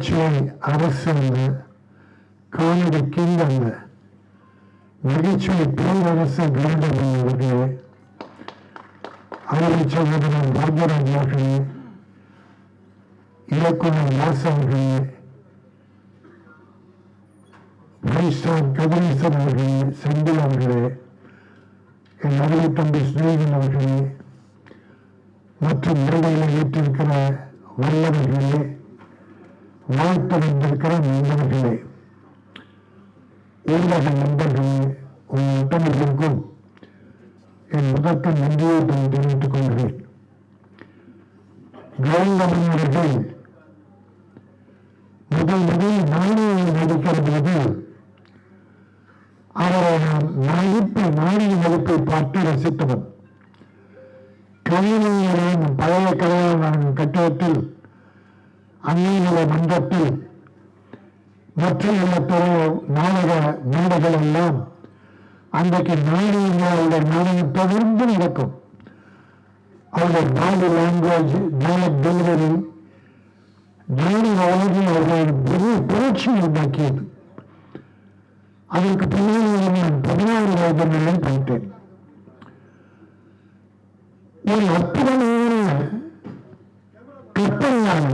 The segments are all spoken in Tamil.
நகைச்சுவை அரசு அல்ல, காமெடி கிங் அல்ல, நகைச்சுவை பேரரசு வேண்டவன் அவர்களே, அருமை சகோதரன் பாக்யராஜ் அவர்களே, இயக்குனர் வாசு அவர்களே, வைஸ்டார் கதிரேசன் அவர்களே, செந்தில் அவர்களே, என் அருமை தம்பி ஸ்நேகன் அவர்களே மற்றும் மேடையில் ஏற்றிருக்கிற வல்லவர்களே, வாழ்த்து வந்திருக்கிற நண்பர்களே, ஊடக நண்பர்களே, உங்கள் ஒட்டமைக்கும் என் முதற்க நன்றியை தெரிவித்துக் கொள்கிறேன். கவுண்டமணியர்கள் முதல் நானே நடிக்கிற போது அவரை நாணய நடிப்பை பார்த்து ரசித்தவன். கலைஞரின் பழைய கலைஞர் கட்டிடத்தில், அந்நிய மன்றத்தில், மற்ற நாடக மேடைகள் எல்லாம் அன்றைக்கு நாணயங்களுடைய நாணயம் தொடர்ந்து நடக்கும். அவருடைய பாடி லாங்குவேஜ், டயலாக் டெலிவரி, நாடக உலகில் அவர்கள் பெரிய புரட்சியை உண்டாக்கியது. அதற்கு பின்னாடி நான் 16 வயது நிலை பார்த்தேன். ஒரு அற்புதமான கற்பனையான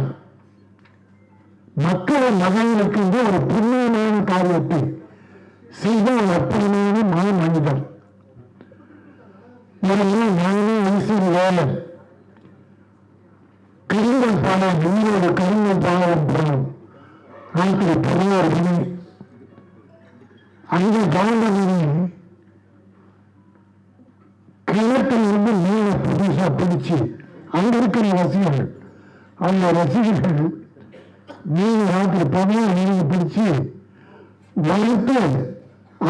மக்களை மகனுக்கு ஒரு புண்ணியமான காரியத்தை செய்த ஒரு அற்புதமான மனிதர். நானே வேலன் கருங்கல் பாலம், இன்னொரு கருங்கல் பாலம் போனோம். ராத்திரி 11 மணி. அந்த கவுண்டமணி கிழக்கில் இருந்து மீனை புதுசா பிடிச்சு அங்க இருக்கிற ரசிகர்கள், அந்த ரசிகர்கள் மீன் ராத்திரி 11 மணிக்கு பிடிச்சு வளர்த்து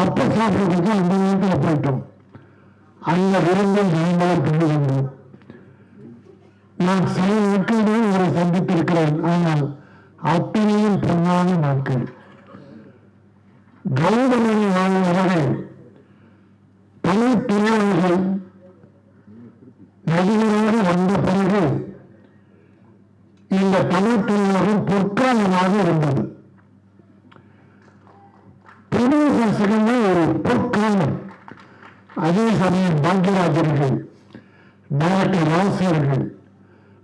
அப்ப சாப்பிடுறதுக்கு அந்த நேரத்தில் போயிட்டோம். அந்த விருந்தில் நாங்களும் கொண்டு வந்தோம். நான் சில நாட்களே அவரை சந்தித்திருக்கிறேன். ஆனால் அத்தனையும் பொன்னான நாட்கள். கவுண்டமணி அவர்கள் தமிழ் திரையுலகில் நடிகராக வந்த பிறகு இந்த தமிழ் திரையுலகம் பொற்காலமாக இருந்தது. புதுசாக ஒரு பொற்காலம். அதே சமயம் பாக்யராஜர்கள், டாக்டர் ராசியர்கள்,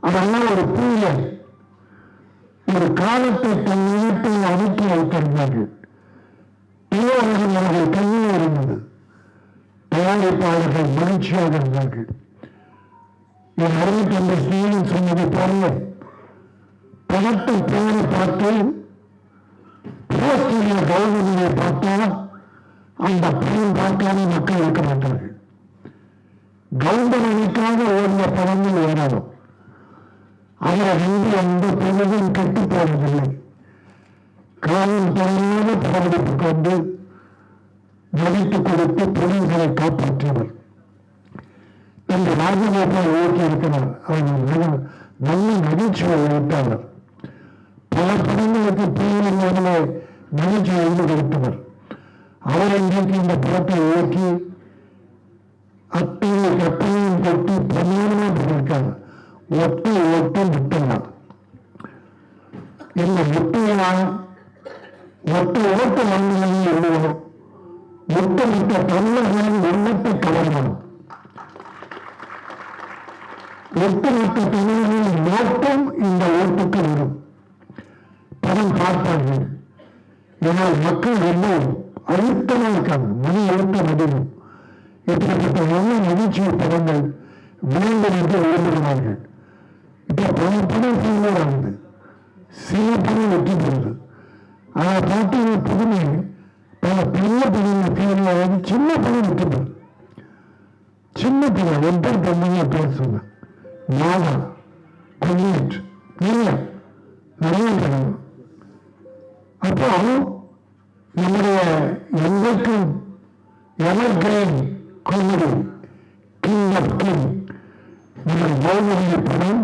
அதெல்லாம் ஒரு பூஜை, ஒரு காலத்தை தன் நினைப்பில் அடக்கி வைத்திருந்தார்கள். அவர்கள் கையில் இருந்தது. தயாரிப்பாளர்கள் மகிழ்ச்சியாக இருந்தார்கள். என் அருமை தந்தை ஸ்ரீலன் சொன்னதை போல படத்தை பேரை பார்த்து போஸ்டரில் கவர்மெண்ட்டை பார்த்தா அந்த படம் பார்க்காத மக்கள் இருக்க மாட்டார்கள். கவுண்டமணிக்காக ஓடிய படங்கள் ஏறாடும். அவரை வந்து எந்த பொழுதும் கெட்டு போவதில்லை. காலம் தவறாத படப்பிடிப்பு கொண்டு நடித்துக் கொடுத்து பொருள்களை காப்பாற்றியவர். இந்த ராஜகோபால் இயக்கியிருக்கிறார். அவர் நல்ல நகைச்சுவை எழுத்தாளர். பல படங்களுக்கு பிள்ளைகளிலே நகைச்சுவை எழுதி கொடுத்தவர். அவர் இன்றைக்கு இந்த படத்தை இயக்கி அத்தனை கப்பலையும் கொட்டி பிரமாணமாக பண்ணியிருக்காங்க. ஒட்டு முட்டையா இந்த முட்டையா ஒட்டு ஓட்டு மண்ணிலையும் எழுதணும். முட்டமிட்ட தமிழர்களின் எண்ணத்தை கவர்ந்தோம். ஒட்டுமொத்த தமிழர்களின் நோக்கம் இந்த ஓட்டுக்கு வரும். படம் பார்ப்பார்கள். ஏனால் மக்கள் எல்லாம் அழுத்தமாக இருக்காங்க. மணி எழுத்த முடியும். இப்படிப்பட்ட நல்ல மகிழ்ச்சியை படங்கள் வேண்டும் என்று விரும்புகிறார்கள். இப்ப பல படம் செய்வாங்க, சில படம் வெற்றி பெறுது. அதை பார்த்து புதுமை பல பெரிய படம் தேவையாவது சின்ன படம் வெற்றி பெறுது. சின்ன படம் ஒவ்வொரு பொண்ணுங்க பேசுவாங்க. நாவா கொல்லியட் நிறைய படம். அப்போ நம்முடைய எங்களுக்கும் evergreen comedy king of king நம்முடைய கவுண்டமணி படம்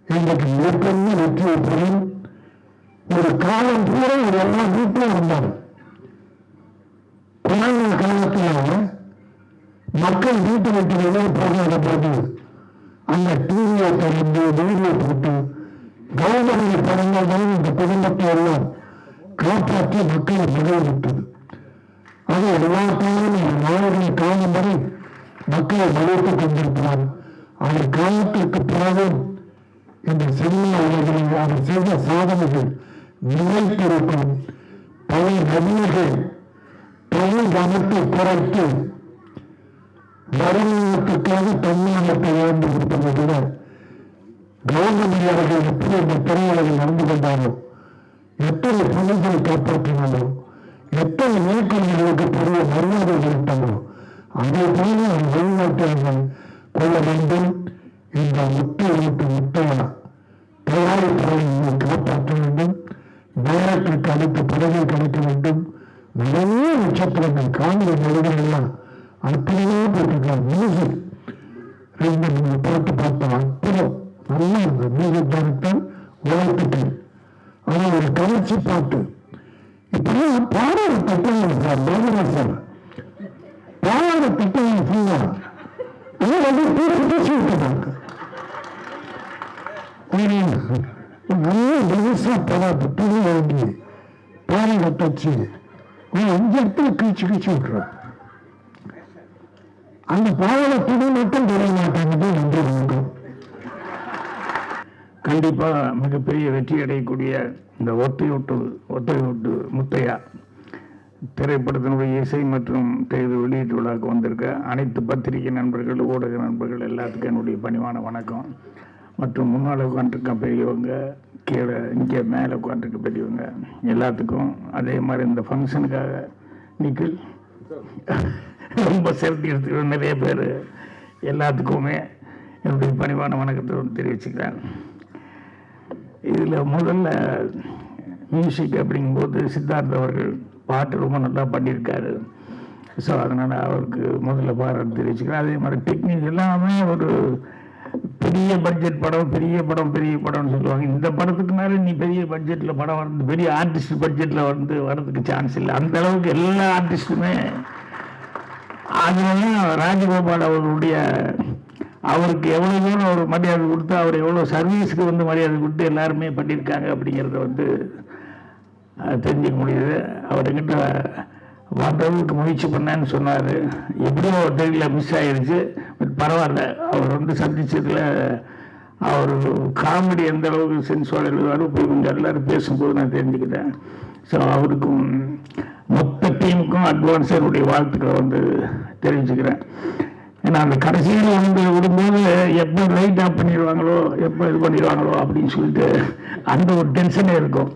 எங்களுக்கு மிகப்பெரிய வெற்றியை பெறும். ஒரு காலம் பூரா ஒரு எல்லா வீட்டிலும் இருந்தார். கொரோனா காலத்தில் மக்கள் வீட்டு விட்டு வெளியே போகாத போது அந்த டிவியை திறந்து வீடியோ போட்டு கவர்மெண்ட் படங்கள் தான் இந்த குடும்பத்தை எல்லாம் காப்பாற்றி மக்களை மகிழ்வித்தது. அது எல்லாத்தையும் நாடுகளை காணும் வரை மக்களை மகிழ்த்துக் கொண்டிருக்கிறார். அவர் காலத்திற்கு பிறகு இந்த சினிமா உலகில் அவர் செய்த சாதனைகள் நிலைத்திருக்கும். பல நடிகர்கள் தொழில் கவனத்தை குறைத்து வருமானத்துக்காக தன்மானத்தை இழந்து கொடுத்ததை விட கவர்மெண்ட் அவர்கள் எப்படி இந்த திரையுலகில் நடந்து கொண்டாரோ, எத்தனை பொருள்களை காப்பாற்றினாலோ, எத்தனை இயக்குநர்களுக்கு பெரிய மரியாதை கொடுத்தாலோ, அதே போல வெளிநாட்டினர்கள் கொள்ள வேண்டும். இந்த முட்டையா தயாரிப்பாளர்களை காப்பாற்ற வேண்டும். நேரத்திற்கு அடுத்த பதவி கிடைக்க வேண்டும். நிறைய நட்சத்திரங்கள் காங்கிர நடிகர்கள்லாம் அப்படியே போட்டிருக்காங்க. மியூசிக் 2 பாட்டு பார்த்தோம். அற்புதம், நல்லா இருந்தது. மியூசிக் டைரக்டர் வாழ்த்துக்கள். ஆனால் ஒரு கவர்ச்சி பாட்டு. இப்பெல்லாம் பாடாத திட்டங்கள் சார், பாபுராஜ் சார் பாடாத திட்டங்கள் ஃபுல்லா பேசி விட்டுட்டாங்க. நல்ல பெருசா படாது துணி வாங்கி பாடலை தச்சு 5 இடத்துல கிழிச்சு விட்டுறோம். அந்த பாடலை துணி மட்டும் தெரிய மாட்டாங்க. நன்றி வணக்கம். கண்டிப்பா மிகப்பெரிய வெற்றி அடையக்கூடிய இந்த ஒத்தையொட்டு முத்தையா திரைப்படத்தினுடைய இசை மற்றும் தேர்வு வெளியீட்டு விழாவுக்கு வந்திருக்க அனைத்து பத்திரிகை நண்பர்கள், ஊடக நண்பர்கள் எல்லாத்துக்கும் என்னுடைய பணிவான வணக்கம். மற்றும் முன்னால் உட்காந்துருக்க பெரியவங்க, கீழே இங்கே மேலே உட்காந்துருக்க பெரியவங்க எல்லாத்துக்கும், அதே மாதிரி இந்த ஃபங்க்ஷனுக்காக நிக்கில் ரொம்ப செலுத்தி எடுத்துக்கிற நிறைய பேர் எல்லாத்துக்குமே என்னுடைய பணிவான வணக்கத்தை தெரிவிச்சுக்கிறேன். இதில் முதல்ல மியூசிக் அப்படிங்கும்போது சித்தார்த் அவர்கள் பாட்டு ரொம்ப நல்லா பண்ணியிருக்காரு. ஸோ அதனால் அவருக்கு முதல்ல பாராட்டு தெரிவிச்சுக்கிறேன். அதே மாதிரி டெக்னிக் எல்லாமே ஒரு பெரிய பட்ஜெட் படம், பெரிய படம்னு சொல்லுவாங்க. இந்த படத்துக்கு மேலே நீ பெரிய பட்ஜெட்டில் படம் வந்து பெரிய ஆர்டிஸ்ட் பட்ஜெட்டில் வரதுக்கு சான்ஸ் இல்லை. அந்த அளவுக்கு எல்லா ஆர்டிஸ்ட்டுமே அதனால ராஜகோபால் அவர்களுடைய அவருக்கு எவ்வளோ தூரம் அவர் மரியாதை கொடுத்து, அவர் எவ்வளோ சர்வீஸுக்கு வந்து மரியாதை கொடுத்து எல்லாருமே பண்ணியிருக்காங்க அப்படிங்கிறத வந்து தெரிஞ்சுக்க முடியுது. அவர்கிட்ட வந்தவங்களுக்கு முயற்சி பண்ணேன்னு சொன்னார். எப்படியோ தெரியல, மிஸ் ஆகிடுச்சு. பட் பரவாயில்ல, அவர் வந்து சந்திச்சதில் அவர் காமெடி எந்த அளவுக்கு சென்சுவல் எழுதுவார் போய் கொஞ்சம் எல்லோரும் பேசும்போது நான் தெரிஞ்சுக்கிட்டேன். ஸோ அவருக்கும் மொத்த டீமுக்கும் அட்வான்ஸ் என்னுடைய வாழ்த்துக்களை வந்து தெரிவிச்சுக்கிறேன். ஏன்னா அந்த கடைசியில் வந்து விடும்போது எப்போ லைட் ஆஃப் பண்ணிடுவாங்களோ, எப்போ இது பண்ணிடுவாங்களோ அப்படின்னு சொல்லிட்டு அந்த ஒரு டென்ஷனே இருக்கும்.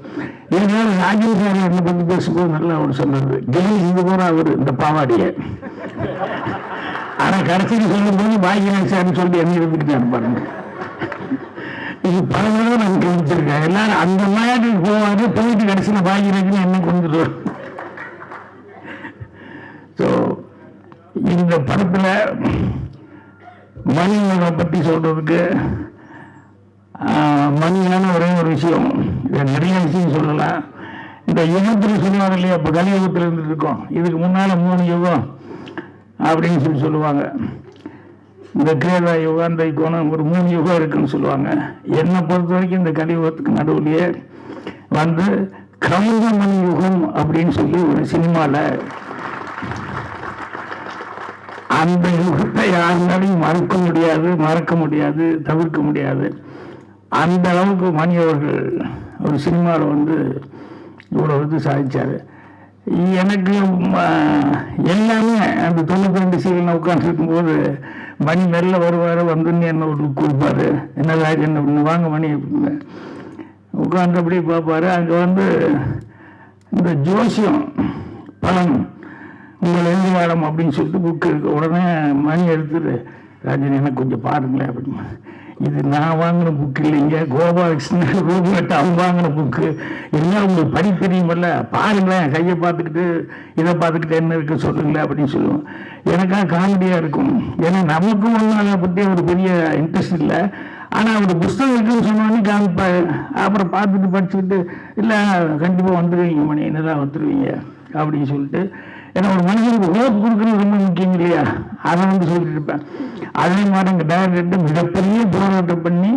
இதனால ராஜேஷ் சார் என்னை பற்றி பேசும்போது நல்லா அவர் சொன்னது, கணேஷ் இது போகிற அவர் இந்த பாவாடியை, ஆனால் கடைசியில் சொல்லும்போது பாக்கியராஜ் சார்னு சொல்லி என்ன இருந்துக்கிட்டாரு பாருங்க. இது பல தடவை நான் கவனிச்சிருக்கேன். எல்லாரும் அந்த மாதிரி போவாரு, போயிட்டு கடைசியில் பாக்கியராஜ்னு என்ன கொண்டுடுவார். ஸோ இந்த படத்தில் மணியை பற்றி சொல்றதுக்கு மணியான ஒரே ஒரு விஷயம், நிறைய விஷயம் சொல்லலாம். இந்த யுகத்தில் சொல்லுவாங்க இல்லையா, இப்போ கலியுகத்தில் இருந்துட்டு இருக்கோம், இதுக்கு முன்னால் 3 யுகம் அப்படின்னு சொல்லி சொல்லுவாங்க. இந்த கிரேதா யுகம், அந்த யுகம், ஒரு 3 யுகம் இருக்குன்னு சொல்லுவாங்க. என்னை பொறுத்த வரைக்கும் இந்த கலியுகத்துக்கு நடுவுலையே வந்து கவுந்தமணி யுகம் அப்படின்னு சொல்லி ஒரு சினிமாவில் அந்த யுகத்தை யாருனாலையும் மறக்க முடியாது, தவிர்க்க முடியாது. அந்த அளவுக்கு மணி அவர்கள் ஒரு சினிமாவில் வந்து இவ்வளோ வந்து சாதிச்சார். எனக்கு எல்லாமே அந்த 92 சீரியல் உட்காந்துருக்கும் போது மணி மெல்ல வருவார், வந்துன்னு என்ன ஒரு கொடுப்பாரு, என்னதாக என்ன வாங்க மணி அப்படின்னு உட்காந்து அப்படியே பார்ப்பாரு. அங்கே வந்து இந்த ஜோசியம் பழம் உங்கள் எதிர்காலம் அப்படின்னு சொல்லிட்டு புக்கு இருக்கு. உடனே மணி எடுத்துட்டு, ராஜன் எனக்கு கொஞ்சம் பாருங்களேன் அப்படின்னு. இது நான் வாங்கின புக்கு இல்லைங்க, கோபாலகிருஷ்ணன் ரூபேட் அவங்க வாங்கின புக்கு, எல்லாம் உங்களுக்கு படி தெரியுமில்ல, பாருங்களேன், கையை பார்த்துக்கிட்டு இதை பார்த்துக்கிட்டு என்ன இருக்கு சொல்லுங்களேன் அப்படின்னு சொல்லுவோம். எனக்காக காமெடியாக இருக்கும். ஏன்னா நமக்கும் ஒன்றும் அதை பற்றி ஒரு பெரிய இன்ட்ரெஸ்ட் இல்லை. ஆனால் அவர் புஸ்தகம் இருக்குன்னு சொன்னோன்னே காமிப்பாரு. அப்புறம் பார்த்துட்டு படிச்சுக்கிட்டு, இல்லை கண்டிப்பாக வந்துடுவீங்க மணி, என்னதான் வந்துடுவீங்க அப்படின்னு சொல்லிட்டு. ஏன்னா ஒரு மனுஷனுக்கு ஹோப் கொடுக்குறது ரொம்ப முக்கியம் இல்லையா, அதை வந்து சொல்லிட்டு இருப்பேன். அதே மாதிரி எங்கள் டைரக்டர் மிகப்பெரிய போராட்டம் பண்ணி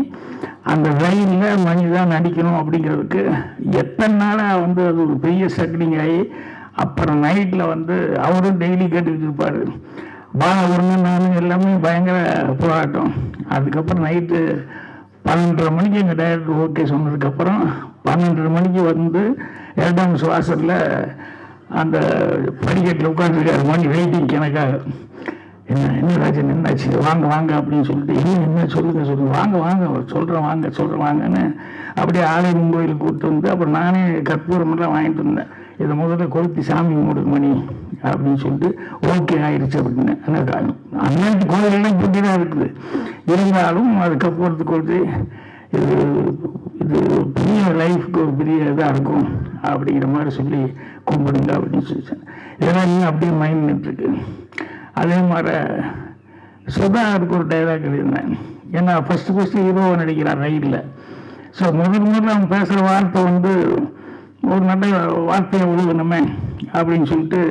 அந்த ரயிலில் மணி தான் நடிக்கணும் அப்படிங்கிறதுக்கு எத்தனை நாளாக வந்து அது ஒரு பெரிய ஸ்ட்ரகிளிங் ஆகி அப்புறம் நைட்டில் வந்து அவரும் டெய்லி கேட்டுக்கிட்டு இருப்பார். பாலகுருன்னு நானும் எல்லாமே பயங்கர போராட்டம். அதுக்கப்புறம் நைட்டு 12:30 மணிக்கு எங்கள் டைரக்டர் ஓகே சொன்னதுக்கப்புறம் 12:30 மணிக்கு வந்து 2ஆம் சுவாசத்தில் அந்த படிக்கட்டில் உட்காந்துருக்காரு. மணி வெயிட்டிங் எனக்காக. என்ன ராஜன் என்னாச்சு, வாங்க வாங்க அப்படின்னு சொல்லிட்டு, என்ன சொல்லுங்க வாங்க சொல்கிறேன் வாங்கன்னு அப்படியே ஆலயம் கோயிலுக்கு கூப்பிட்டு வந்து அப்புறம் நானே கற்பூரமெல்லாம் வாங்கிட்டு வந்தேன். இதை முதல்ல கொளுத்தி சாமி கும்பிடு மணி அப்படின்னு சொல்லிட்டு ஓகே ஆயிடுச்சு அப்படின்னு. அன்னைக்கு கோயிலெல்லாம் பூட்டி தான் இருக்குது, இருந்தாலும் அது கற்பூரத்து கொளுத்தி இது பெரிய லைஃப்க்கு ஒரு பெரிய இதாக இருக்கும் அப்படிங்கிற மாதிரி சொல்லி கும்பிடுங்க அப்படின்னு சொல்லிச்சேன். இதெல்லாம் இன்னும் அப்படியே மைண்ட் நின்றுருக்கு. அதே மாதிரி சுதாருக்கு ஒரு டைலாக் எழுதினேன். ஏன்னா ஃபஸ்ட்டு ஹீரோவை நடிக்கிறான் ரயிலில். ஸோ முதல்ல அவன் பேசுகிற வார்த்தை வந்து ஒரு நல்ல வார்த்தையை உழுகணுமே அப்படின்னு சொல்லிட்டு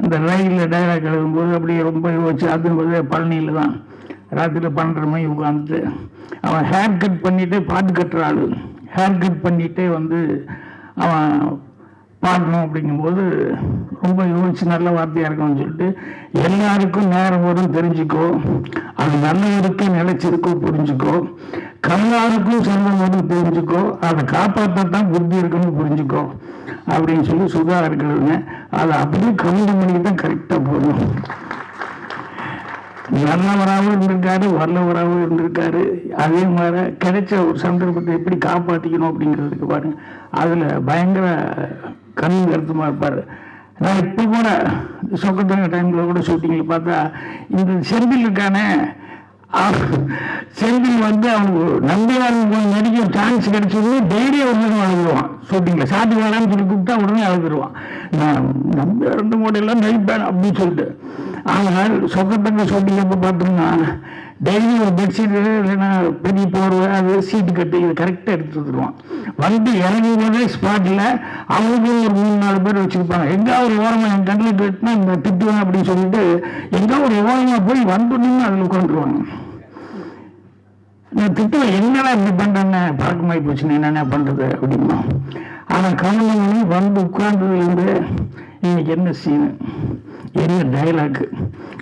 அந்த ரயிலில் டைலாக் எழுதும்போது அப்படியே ரொம்ப யோசிச்சு. அதும்போது பழனியில் தான் ராத்திரியில் 12:30 மணி உட்காந்துட்டு அவன் ஹேர் கட் பண்ணிவிட்டு பாட்டு கட்டுற ஆள். ஹேர் கட் பண்ணிகிட்டே வந்து அவன் பாடணும் அப்படிங்கும்போது ரொம்ப யோசிச்சு நல்ல வார்த்தையாக இருக்கணும்னு சொல்லிட்டு, எல்லாருக்கும் நேரம் வரும் தெரிஞ்சுக்கோ, அது நல்லவருக்கு நிலைச்சிருக்கோ புரிஞ்சுக்கோ, கல்லாருக்கும் சொந்தம் வரும் தெரிஞ்சுக்கோ, அதை காப்பாற்றத்தான் புத்தி இருக்குன்னு புரிஞ்சுக்கோ அப்படின்னு சொல்லி சுதா இருக்கிறதுங்க. அதை அப்படியே கவுண்ட் பண்ணி தான் கரெக்டாக போகணும். நல்லவராகவும் இருந்திருக்காரு, வல்லவராகவும் இருந்திருக்காரு. அதே மாதிரி கிடைச்ச ஒரு சந்தர்ப்பத்தை எப்படி காப்பாற்றிக்கணும் அப்படிங்கிறதுக்கு பாருங்க, அதில் பயங்கர கண் கருத்துமாக இருப்பார். நான் இப்போ கூட சொக்கத்தங்க டைமில் கூட ஷூட்டிங்கில் பார்த்தா இந்த செந்தில் இருக்கானே, செந்தில் வந்து அவனுக்கு நம்பியார் நடிக்க சான்ஸ் கிடைச்சது டெய்லி உடனே அழுதுருவான். ஷூட்டிங்கில் சாட்டி வேணான்னு சொல்லி கூப்பிட்டா உடனே அழுதுருவான். நான் நம்பியார் 2 மோடையெல்லாம் நடிப்பேன் அப்படின்னு சொல்லிட்டு. ஆனால் சொக்கத்தங்க ஷூட்டிங் எப்போ பார்த்தோம்னா டெய்லி ஒரு பெட்ஷீட்டு இல்லைன்னா பெரிய போர்வை அது சீட்டு கட்டி இது கரெக்டாக எடுத்து வந்துடுவான். வந்து இறங்கி போதே ஸ்பாட்டில் அவங்களுக்கு ஒரு 3-4 பேர் வச்சுருப்பாங்க. எங்கே ஒரு ஓரமாக என் கண்ணில் கேட்டுனா இந்த திட்டுவேன் அப்படின்னு சொல்லிட்டு எங்கே ஒரு ஓரமாக போய் வந்துடணும்னு அதில் உட்காந்துருவாங்க. நான் திட்டுவேன், என்னடா இப்படி பண்ணுறேன்னு பழக்கமாகி போச்சுன்னு என்னென்ன பண்ணுறது அப்படின்னா. ஆனால் கண்ணு வந்து உட்கார்ந்ததுலேருந்து இன்னைக்கு என்ன சீனு என்ன டைலாக்கு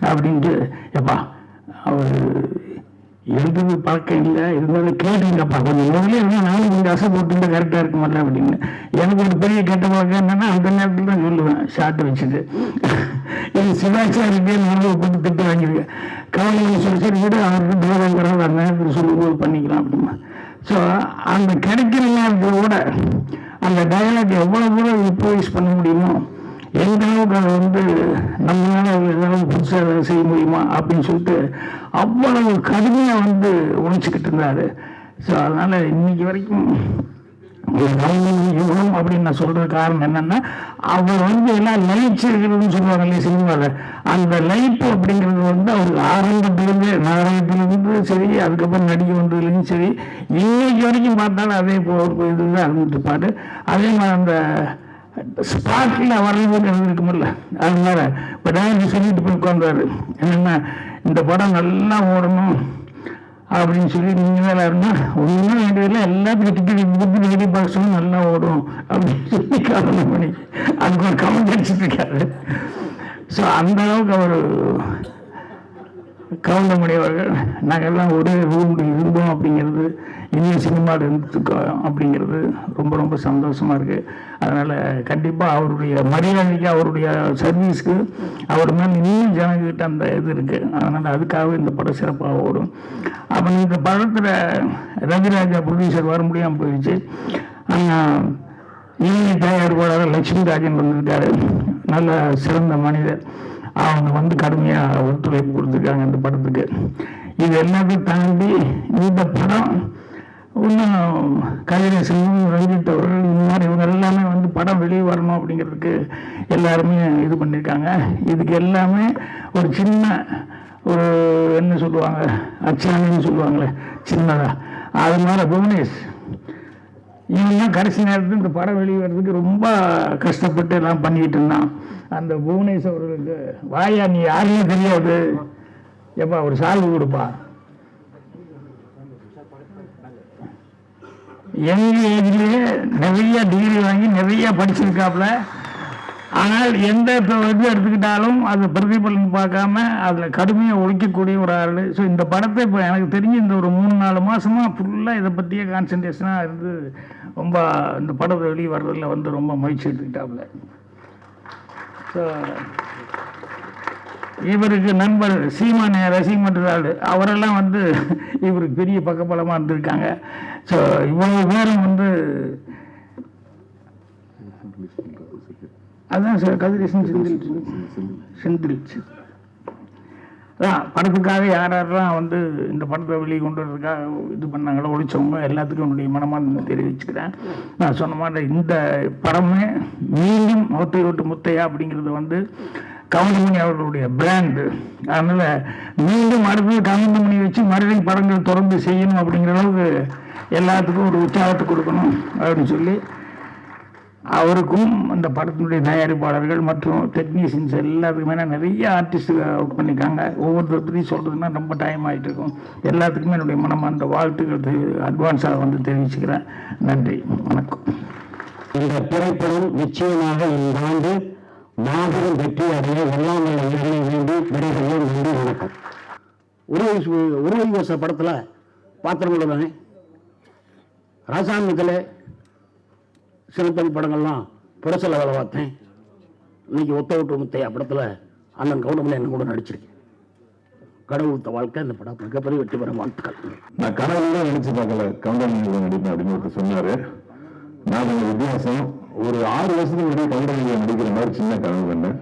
அப்படின்ட்டு எப்பா அவர் எழுதுறது பழக்கம் இல்லை, இருந்தாலும் கேட்டுங்கப்பா கொஞ்சம் முதலே இருந்தால் நானும் கொஞ்சம் அசை போட்டுருந்தா கரெக்டாக இருக்க மாட்டேன் அப்படின்னு. எனக்கு ஒரு பெரிய கெட்ட பழக்கம் என்னன்னா அந்த நேரத்தில் தான் சொல்லுவேன் ஷார்ட் வச்சுட்டு, இது சிவாச்சாரிக்கே நானும் போட்டு திட்டு வாங்கியிருக்கேன். கவலையை சொல்லி சரி விட அவருக்கு தூரங்கிறத அந்த நேரத்தில் சொல்லும்போது பண்ணிக்கலாம் அப்படிமா. ஸோ அந்த கிடைக்கிற நேரத்தில் கூட அந்த டயலாக் எவ்வளோ தூரம் இம்ப்ரூவைஸ் பண்ண முடியுமோ, எந்த அளவுக்கு அதை வந்து நம்மளால ஏதாவது புதுசாக செய்ய முடியுமா அப்படின்னு சொல்லிட்டு அவ்வளவு கடுமையாக வந்து உழைச்சிக்கிட்டு இருந்தார். ஸோ அதனால் இன்னைக்கு வரைக்கும் இவ்வளவு அப்படின்னு நான் சொல்றது காரணம் என்னன்னா, அவர் வந்து எல்லாம் லயிச்சிருக்கிறதுன்னு சொல்லுவாங்க இல்லையா சினிமாவில், அந்த லயிப்பு அப்படிங்கிறது வந்து அவருக்கு ஆரம்பத்திலேருந்து நாடகத்திலிருந்து சரி, அதுக்கப்புறம் நடிக்க வந்ததுலேயும் சரி, இன்னைக்கு வரைக்கும் பார்த்தாலும் அதே இதுதான் இருந்துட்டுப்பாரு. அதே மாதிரி அந்த ஸ்பாட்டில் வர்றதுக்கு இருக்குமில்ல, அது மாதிரி இப்போ டைரக்டர் சொல்லிட்டு போய் உட்கார்ந்தாரு என்னென்னா இந்த படம் நல்லா ஓடணும் அப்படின்னு சொல்லி நீங்கள் வேலை இருந்தால் ஒன்றும் வேண்டியதில்லை, எல்லாத்துக்கும் டிக்கெட் டிக்கெட் பார்க்கணும் நல்லா ஓடும் அப்படின்னு சொல்லி காரணம் பண்ணி அதுக்கு ஒரு கமெண்ட் அடிச்சுட்டு இருக்காரு. ஸோ அந்த அளவுக்கு அவர் கவுண்டமணி அவர்கள் நாங்கள்லாம் ஒரே ரூமில் இருந்தோம் அப்படிங்கிறது, இந்திய சினிமாவில் இருந்துருக்கோம் அப்படிங்கிறது ரொம்ப ரொம்ப சந்தோஷமாக இருக்குது. அதனால் கண்டிப்பாக அவருடைய மரியாதைக்கு அவருடைய சர்வீஸ்க்கு அவர் மேலே இன்னும் ஜனங்கிட்ட அந்த இது இருக்குது. அதனால் அதுக்காக இந்த படம் சிறப்பாக ஓடும். அப்போ இந்த படத்தில் ரவிராஜா ப்ரொடியூசர் வர முடியாமல் போயிடுச்சு. இந்திய தயாரிப்பாளர் லட்சுமி ராஜன் வந்திருக்காரு, நல்ல சிறந்த மனிதர். அவங்க வந்து கடுமையாக ஒத்துழைப்பு கொடுத்துருக்காங்க இந்த படத்துக்கு. இது எல்லாத்தையும் தாண்டி இந்த படம் இன்னும் கதிரேசன், ரஞ்சித் அவர்கள், இந்த மாதிரி இவங்க எல்லாமே வந்து படம் வெளியே வரணும் அப்படிங்கிறதுக்கு எல்லாருமே இது பண்ணியிருக்காங்க. இதுக்கு எல்லாமே ஒரு சின்ன ஒரு என்ன சொல்லுவாங்க அச்சாணின்னு சொல்லுவாங்களே சின்னதாக, அது மாதிரி புவனேஷ் இவங்கெல்லாம் கடைசி நேரத்தில் இந்த படம் வெளியே வர்றதுக்கு ரொம்ப கஷ்டப்பட்டு எல்லாம் பண்ணிக்கிட்டு இருந்தான். அந்த புவனேஷ் அவர்களுக்கு வாயா நீ யாருமே தெரியாது, எப்பா ஒரு சால்வு கொடுப்பா யங் ஏஜ்லேயே நிறைய டிகிரி வாங்கி நிறைய படிச்சிருக்காப்புல. ஆனால் எந்த இப்போ இது எடுத்துக்கிட்டாலும் அது பிரதிபலன் பார்க்காம அதில் கடுமையாக ஒழிக்கக்கூடிய ஒரு ஆள். ஸோ இந்த படத்தை இப்போ எனக்கு தெரிஞ்சு இந்த ஒரு 3-4 மாதமாக ஃபுல்லாக இதை பற்றியே கான்சன்ட்ரேஷனாக இருந்து ரொம்ப இந்த படத்தை வெளியே வர்றதில் வந்து ரொம்ப மகிழ்ச்சி எடுத்துக்கிட்டாப்புல. ஸோ இவருக்கு நண்பர் சீமான் ரசிகமன்றாள் அவரெல்லாம் வந்து இவருக்கு பெரிய பக்கபலமாக இருந்திருக்காங்க. ஸோ இவ்வளவு பேரும் வந்து அதான் சார் கதிரேசன் செந்தில் அதான் படத்துக்காக யாரெல்லாம் வந்து இந்த படத்தை வெளியே கொண்டு வரதுக்காக இது பண்ணாங்களோ ஒழிச்சவங்க எல்லாத்துக்கும் என்னுடைய மனமார்ந்த தெரிவிச்சுக்கிறேன். நான் சொன்ன மாதிரி இந்த படமே மீண்டும் முத்தை ஓட்டு முத்தையா அப்படிங்கிறது வந்து கவுண்டமணி அவர்களுடைய பிராண்டு. அதனால் மீண்டும் அடுத்தது கவுண்டமணி வச்சு மறுபடியும் படங்கள் தொடர்ந்து செய்யணும் அப்படிங்கிற அளவுக்கு எல்லாத்துக்கும் ஒரு உற்சாகத்தை கொடுக்கணும் அப்படின்னு சொல்லி அவருக்கும் அந்த படத்தினுடைய தயாரிப்பாளர்கள் மற்றும் டெக்னீஷியன்ஸ் எல்லாத்துக்குமே நிறைய ஆர்டிஸ்ட் ஒர்க் பண்ணியிருக்காங்க. ஒவ்வொருத்தர் பற்றி சொல்கிறதுனா ரொம்ப டைம் ஆகிட்டு இருக்கும். எல்லாத்துக்குமே என்னுடைய மனமார்ந்த வாழ்த்துக்கள் அட்வான்ஸாக வந்து தெரிவிச்சுக்கிறேன். நன்றி, வணக்கம். இந்த திரைப்படம் நிச்சயமாக இந்த ஆண்டு மாபெரும் வெற்றி அடைய எல்லாம் வேண்டி விடைபெறும். நன்றி, வணக்கம். உருவ படத்தில் பாத்திரங்கள் தானே ராசாமியத்தில் சிறுத்தொழில் படங்கள்லாம் புரசல வேலை பார்த்தேன். இன்னைக்கு ஒத்த ஓட்டு முத்தையா படத்தில் அண்ணன் கவுண்டமணி என்ன கூட நடிச்சிருக்கேன். கடவுள் கொடுத்த வாழ்க்கை இந்த படம் மிகப்பெரிய வெற்றி பெற வாழ்த்துக்கள். நான் கனவுல நினைச்சு பார்க்கல கவுண்டமணி நடிப்பேன் அப்படின்னு ஒருத்தர் சொன்னாரு. நான் கொஞ்சம் வித்தியாசம். ஒரு 6 வருஷத்துக்கு முன்னாடி கவுண்டமணி நடிக்கிற மாதிரி சின்ன கனவு பண்ணேன்.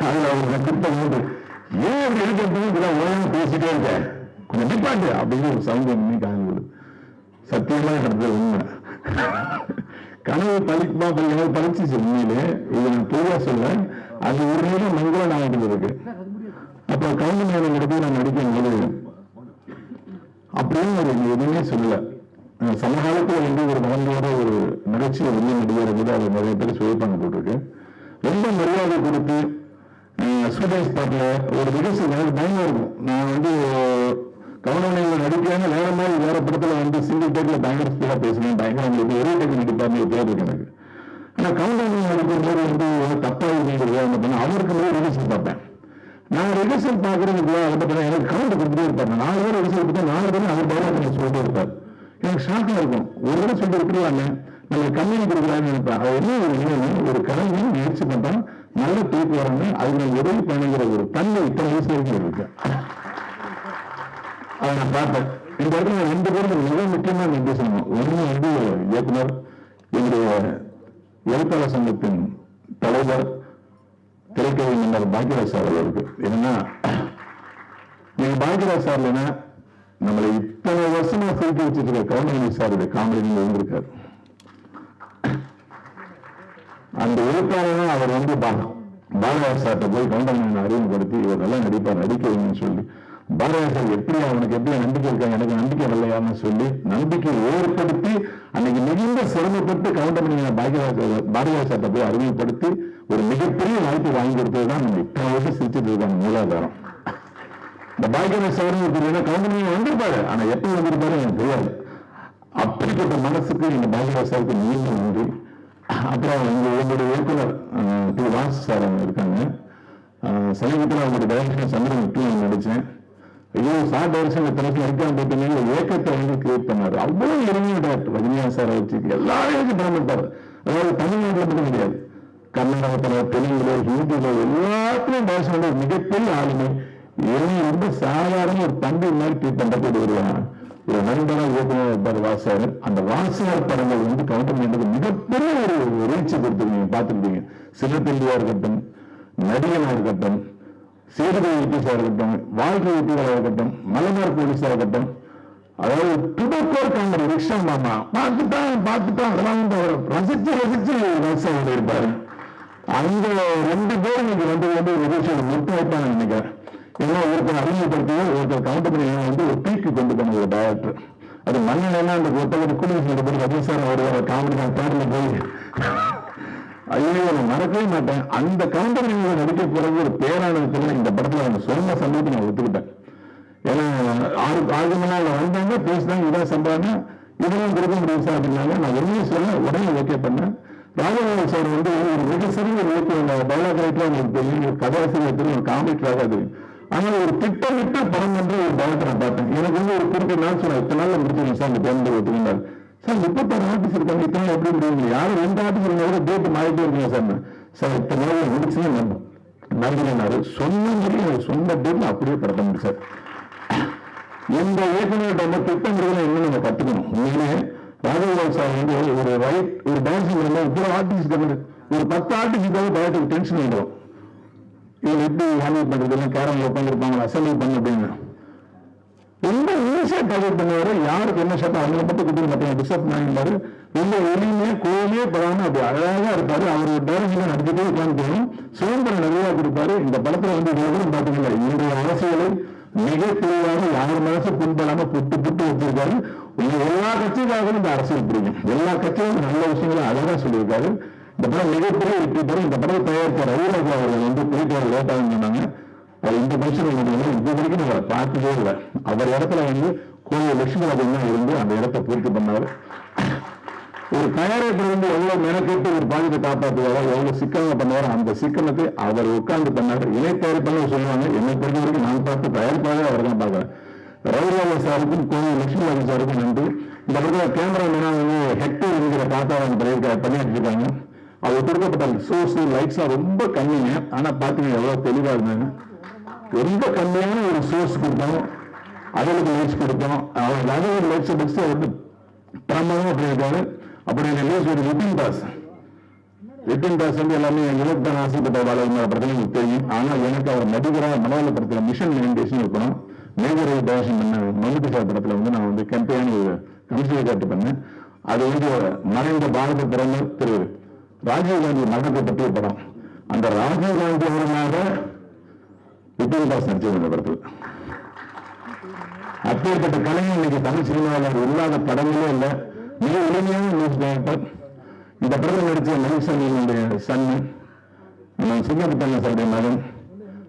அதுல அவங்க கூட்டம் போது ஏன் அப்படி இருக்கிறது உலகம் பேசிட்டே இருக்கேன் கொஞ்சம் நிப்பாட்டு அப்படின்னு ஒரு சவுண்ட் பண்ணி காணி சத்தியமா நடந்தது உண்மை. கனவு பழிக்குமா பழிச்சு உண்மையிலே இது நான் பொதுவா சொல்ல அது ஒரு நேரம் மங்களம் ஆகிட்டு இருக்கு. அப்ப கவுண்டமணி நடத்தி நான் நடிக்கும் போது அப்படின்னு ஒரு எதுவுமே சொல்லல. சமகாலத்தில் வந்து ஒரு மகனோட ஒரு நகைச்சுவை வெளியே நடிகர் கூட அது நிறைய பேர் சுவைப்பாங்க போட்டிருக்கு. ரொம்ப மரியாதை கொடுத்து ஷூட்டிங் ஸ்பாட்ல ஒரு நிகழ்ச்சி பயமா இருக்கும். நான் வந்து கவுண்டமணியில் நடிக்காம வேற மாதிரி வேற படத்துல வந்து சிங்கிள் டேக்ல பயங்கர ஸ்பீடா பேசுவேன். பயங்கர ஒரே டேக் நடிப்பாரு பேர் இருக்கு எனக்கு. ஆனா கவுண்டமணி நடிக்கும் போது வந்து தப்பா இருக்கிறது அவருக்கு போது ரிஹர்சல் பார்ப்பேன். நான் ரிஹர்சல் பார்க்கறதுக்கு அதை எனக்கு கவுண்ட் கொடுத்துட்டே இருப்பாங்க. 4 பேர் ரிஹர்சல் கொடுத்தா 4 பேரும் அவர் பயிலாக சொல்லிட்டே இருப்பார். எனக்கு ஷாக்கா இருக்கும். ஒரு தடவை சொல்லி இருக்கிறாங்க நம்ம கம்மியாக கொடுக்குறான்னு நினைப்பேன். அது என்ன ஒரு கலைஞை முயற்சி பண்றோம் நல்ல தூக்கு வராங்க அதுக்கு நம்ம உதவி பண்ணுங்கிற ஒரு தன்மை இத்தனை வயசு வரைக்கும் இருக்கு. அதை நான் பார்த்தேன். இந்த இடத்துல 2 பேரும் மிக முக்கியமான நிர்தேசம். ஒண்ணு வந்து இயக்குனர் என்னுடைய எழுத்தாளர் சங்கத்தின் தலைவர் திரைக்கதை மன்னர் பாக்யராஜ் சார் அவருக்கு. என்னன்னா நீங்க பாக்யராஜ் சார் இல்லைன்னா நம்மளை இத்தனை வருஷமா தூக்கி வச்சுட்டு இருக்க கவுண்டமணி சாருடைய காமெடி இருந்திருக்காரு. அந்த எழுத்தாளர் அவர் வந்து பாரதியார் சார்ட்ட போய் கவுண்டமணி அறிமுகப்படுத்தி இவர் நல்லா நடிப்பார் நடிக்கிறீங்கன்னு சொல்லி பாரதியார் சார் எப்படி அவனுக்கு எப்படி நம்பிக்கை இருக்காங்க எனக்கு நம்பிக்கை இல்லையான்னு சொல்லி நம்பிக்கை ஏற்படுத்தி அன்னைக்கு மிகுந்த சிரமப்பட்டு கவுண்டமணி பாரதியார் சார்ட்ட போய் அறிமுகப்படுத்தி ஒரு மிகப்பெரிய வாய்ப்பு வாங்கி கொடுத்ததுதான் நம்ம இத்தனை வருஷம் சிரிச்சுட்டு இருக்காங்க மூலாதாரம். இந்த பாக்யராஜ் சார் கவுண்டமணி வந்திருப்பாரு ஆனா எப்ப வந்திருப்பாரு எனக்கு தெரியாது. அப்படிப்பட்ட மனசுக்கு இந்த பாக்யராஜ் சாருக்கு மீண்டும் நன்றி. அப்புறம் உங்களுடைய இயக்குனர் டி வாஸ் சார் அவங்க இருக்காங்க. சமீபத்தில் அவங்களுடைய டைரக்ஷன் சந்திரன் 2 நடிச்சேன். ஐயோ சார் டைரக்ஷன் இத்தனை நடிக்காம போயிட்டீங்க ஏக்கத்தை வந்து கிரியேட் பண்ணாரு. அவ்வளவு இறங்கிய டாக்டர் ரஜினிகாந்த் சாரை வச்சு எல்லாரையும் படம் எடுத்தாரு. அதாவது தமிழ்நாட்டில் மட்டும் கிடையாது கர்நாடகத்தில் தெலுங்குல ஹிந்தியில எல்லாத்துலையும் டைரக்ஷன் மிகப்பெரிய ஆளுமை. இவங்க ரொம்ப சாதாரண ஒரு தம்பி மாதிரி ட்ரீட் பண்ணக்கூடிய ஒரு நண்பராக இயக்குனர் வாசார். அந்த வாசார் படங்கள் வந்து கவுண்டமணி மிகப்பெரிய ஒரு ரீட்சி கொடுத்துருக்கீங்க பார்த்துருக்கீங்க. சின்னத்தம்பியா இருக்கட்டும் நடிகனா இருக்கட்டும் சேதுபதி வெட்டிஸா இருக்கட்டும் வாழ்க்கை வெட்டிகளா இருக்கட்டும் மலபார் போலீஸா இருக்கட்டும் அதாவது துடக்கோர் காங்கிற ரிக்ஷா மாமா பார்த்துட்டான் அதெல்லாம் வந்து ரசிச்சு வாசா இருப்பாரு. அந்த 2 பேரும் இன்னைக்கு வந்து ஒரு முட்டு வைப்பாங்க நினைக்கிறேன். ஏன்னா ஒருத்தர் அறிமுகப்படுத்தியோ ஒருத்தர் கவுண்டமணி வந்து ஒரு பீக்கு கொண்டு போன ஒரு டைரக்டர். அது மண்ணெல்லாம் அந்த ஒருத்தர் குடும்பத்தில் போய் ரஜிசார் ஒரு காமெடி தேர்ல போய் ஐயோ நான் மறக்கவே மாட்டேன். அந்த கவுண்டமணி நடிக்க போறது ஒரு பேரானதுல இந்த படத்துல அவங்க சொன்ன சம்பவத்தை நான் ஒத்துக்கிட்டேன். ஏன்னா 6 மணி நேரம் வந்தாங்க பேசினாங்க இதான் சம்பவம். இதெல்லாம் கொடுக்க முடியும் சார் அப்படின்னாங்க. நான் உண்மையை சொல்ல உடனே ஓகே பண்ணேன். ராஜகோபால் சார் வந்து ஒரு மிக சிறந்த இலக்கிய டைலாக் ரைட்டர் உங்களுக்கு தெரியும், ஒரு கதாசிரியர் தெரியும், ஒரு காமெடிட்டராக தெரியும். ஆனால் ஒரு திட்டமிட்ட படம் என்ற ஒரு படத்தை நான் பார்த்தேன். எனக்கு வந்து ஒரு குறிப்பிட்ட நாள் சொன்னேன், இத்தனை நாளில் முடிச்சிருக்கேன் சார் அந்த பேருந்து ஒத்துக்கிட்டார் சார். 36 ஆர்டிஸ்ட் இருக்காங்க, இத்தனை எப்படி முடியும்? யாரும் 2 ஆர்டிஸ்ட் இருந்தாலும் டேட் மாறிட்டே இருக்கீங்க சார். சார் இத்தனை நாள் முடிச்சுன்னு நம்பினாரு. சொன்ன டேட்ல அப்படியே படத்தை முடிச்சார். இந்த இயக்குநர்கிட்ட நம்ம திட்டமிடுதலை என்ன நம்ம கத்துக்கணும். உண்மையிலே ராஜகோபால் சார் வந்து ஒரு டான்ஸ் இவ்வளவு ஆர்டிஸ்ட் ஒரு 10 ஆர்டிஸ்டுக்காக பயத்துக்கு டென்ஷன் வந்துடும். இவங்க எப்படி ஹேண்டில் பண்றது, எல்லாம் கேரம்ல உட்காந்துருப்பாங்க அசம்பிள் பண்ண அப்படின்னு ரொம்ப ஈஸியா டார்கெட் பண்ணுவாரு. யாருக்கு என்ன ஷர்ட் அவங்களை மட்டும் கொடுக்க மாட்டேங்க டிஸ்டர்ப் பண்ணிருந்தாரு. ரொம்ப எளிமையா கோவிலே படாம அப்படி அழகா இருப்பாரு. அவர் ஒரு டைரக்ஷன் நடத்திட்டே உட்காந்துக்கணும். சுதந்திரம் நிறைய கொடுப்பாரு. இந்த படத்துல வந்து இவ்வளவு பாத்தீங்களா, இன்றைய அரசியலை மிக தெளிவாக யார் மனசு புண்படாம புட்டு வச்சிருக்காரு. எல்லா கட்சிக்காகவும் இந்த அரசியல் புரியும். எல்லா கட்சியும் நல்ல விஷயங்களும் அழகா சொல்லியிருக்காரு. இந்த படம் மிகப்பெரிய வெற்றி பெறும். இந்த படம் தயாரித்த ரவிராஜா அவர்கள் வந்து போயிட்டு லேட்டாக சொன்னாங்க. இந்த பட்சம் இது வரைக்கும் அவரை பார்த்ததே இல்லை. அவர் இடத்துல வந்து கோவில் லட்சுமிராஜன் தான் இருந்து அந்த இடத்தை பூர்த்தி பண்ணாரு. ஒரு தயாரிப்பு வந்து எவ்வளவு மெனக்கெட்டு ஒரு பாதிப்பை காப்பாற்றுவாரோ, எவ்வளவு சிக்கனமா பண்ணுவாரோ அந்த சிக்கனத்தை அவர் உட்கார்ந்து பண்ணாரு. இணை தயாரிப்பாளர் சொல்லுவாங்க. என்னை பொறுத்த வரைக்கும் நான் பார்த்து தயாரிப்பாக அவர் தான் பார்க்கிறேன். ரவிராஜா சாருக்கும் கோவில் லட்சுமிராஜன் சாருக்கும் நன்றி. இந்த படத்துல கேமராமேனா வந்து ஹெக்டர் என்கிற தாத்தாவை பண்ணிட்டு இருக்காங்க. அவர் கொடுக்கப்பட்ட சோர்ஸ் லைட்ஸ் ரொம்ப கம்மிங்க. ஆனா பாத்தீங்கன்னா எவ்வளவு தெளிவா இருந்தாங்க. ரொம்ப கம்மியான ஒரு சோர்ஸ் கொடுத்தோம், அவளுக்கு லைட்ஸ் கொடுத்தோம். அவர் ஒரு லைட்ஸ் பிடிச்சு வந்து பிரமாதமா பண்ணியிருக்காரு. அப்புறம் ஒரு ரிட்டன் தாஸ் வந்து எல்லாமே எனக்கு தான் ஆசைப்பட்ட வாழ்க்கை படத்துல தெரியும். ஆனால் எனக்கு அவர் நடிகராக மலையாள படத்துல மிஷன் மெயின்டேஷன் இருக்கணும் மேஜர் டைரக்ஷன் பண்ண மம்முட்டி சார் படத்துல வந்து நான் வந்து கம்பெனி கமிஷனை காட்டு பண்ணேன். அது வந்து மறைந்த பாரத பிரதமர் திரு ராஜீவ்காந்தி மரணத்தை பற்றிய படம். அந்த ராஜீவ்காந்தி அவர்களாக ரிட்டன் தாஸ் நடிச்சது அந்த படத்தில். அப்பேற்பட்ட கலைஞர் இன்னைக்கு தமிழ் சினிமாவில் இல்லாத படங்களே இல்லை. மிக எளிமையான நியூஸ் டைரக்டர். இந்த படத்தில் நடிச்ச மணிசனுடைய சன்னு, சுங்கப்பட்டாங்க சாருடைய மகன்,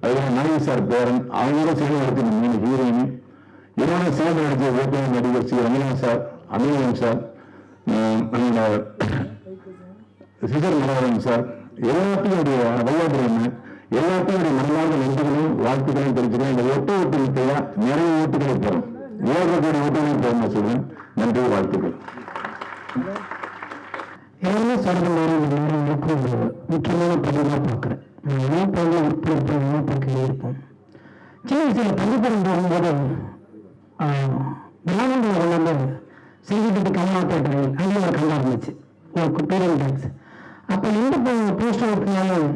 அதுதான் நாயகி சார் பேரன், அவங்களோட சேர்ந்து நடிச்ச 3 ஹீரோயின், இதோட சேர்ந்து நடிச்ச இயக்குநர் நடிகர் சி ரங்கநாத் சார், அமிர்தம் சார், சிதர் மனோகரன் சார், எல்லாத்தையும் வையாபுரம் எல்லாத்தையும் மனமார்ந்த நன்றிகளையும் வாழ்த்துக்களையும் தெரிஞ்சுக்கிறேன். இந்த ஒட்டு முத்தையா நிறைய ஓட்டுகளை பெறும், 7 கோடி ஓட்டுகளை பெறும் சொல்றேன். நன்றி, வாழ்த்துக்கள். எல்லாமே சார்ந்த முக்கியமான பதிவாக பார்க்குறேன். இணைப்பாக உட்படுத்த இணைப்பாக்கிலே இருப்போம். சின்ன வயசில் பள்ளிக்கூடம் போகும்போது கிராமங்கள் வந்து செய்திட்டு கல்லா தேட்டர்கள் அங்கே ஒரு கல்லா இருந்துச்சு, ஒரு பேரன் டான்ஸ். அப்போ எந்த போஸ்டர் இருக்குனாலும்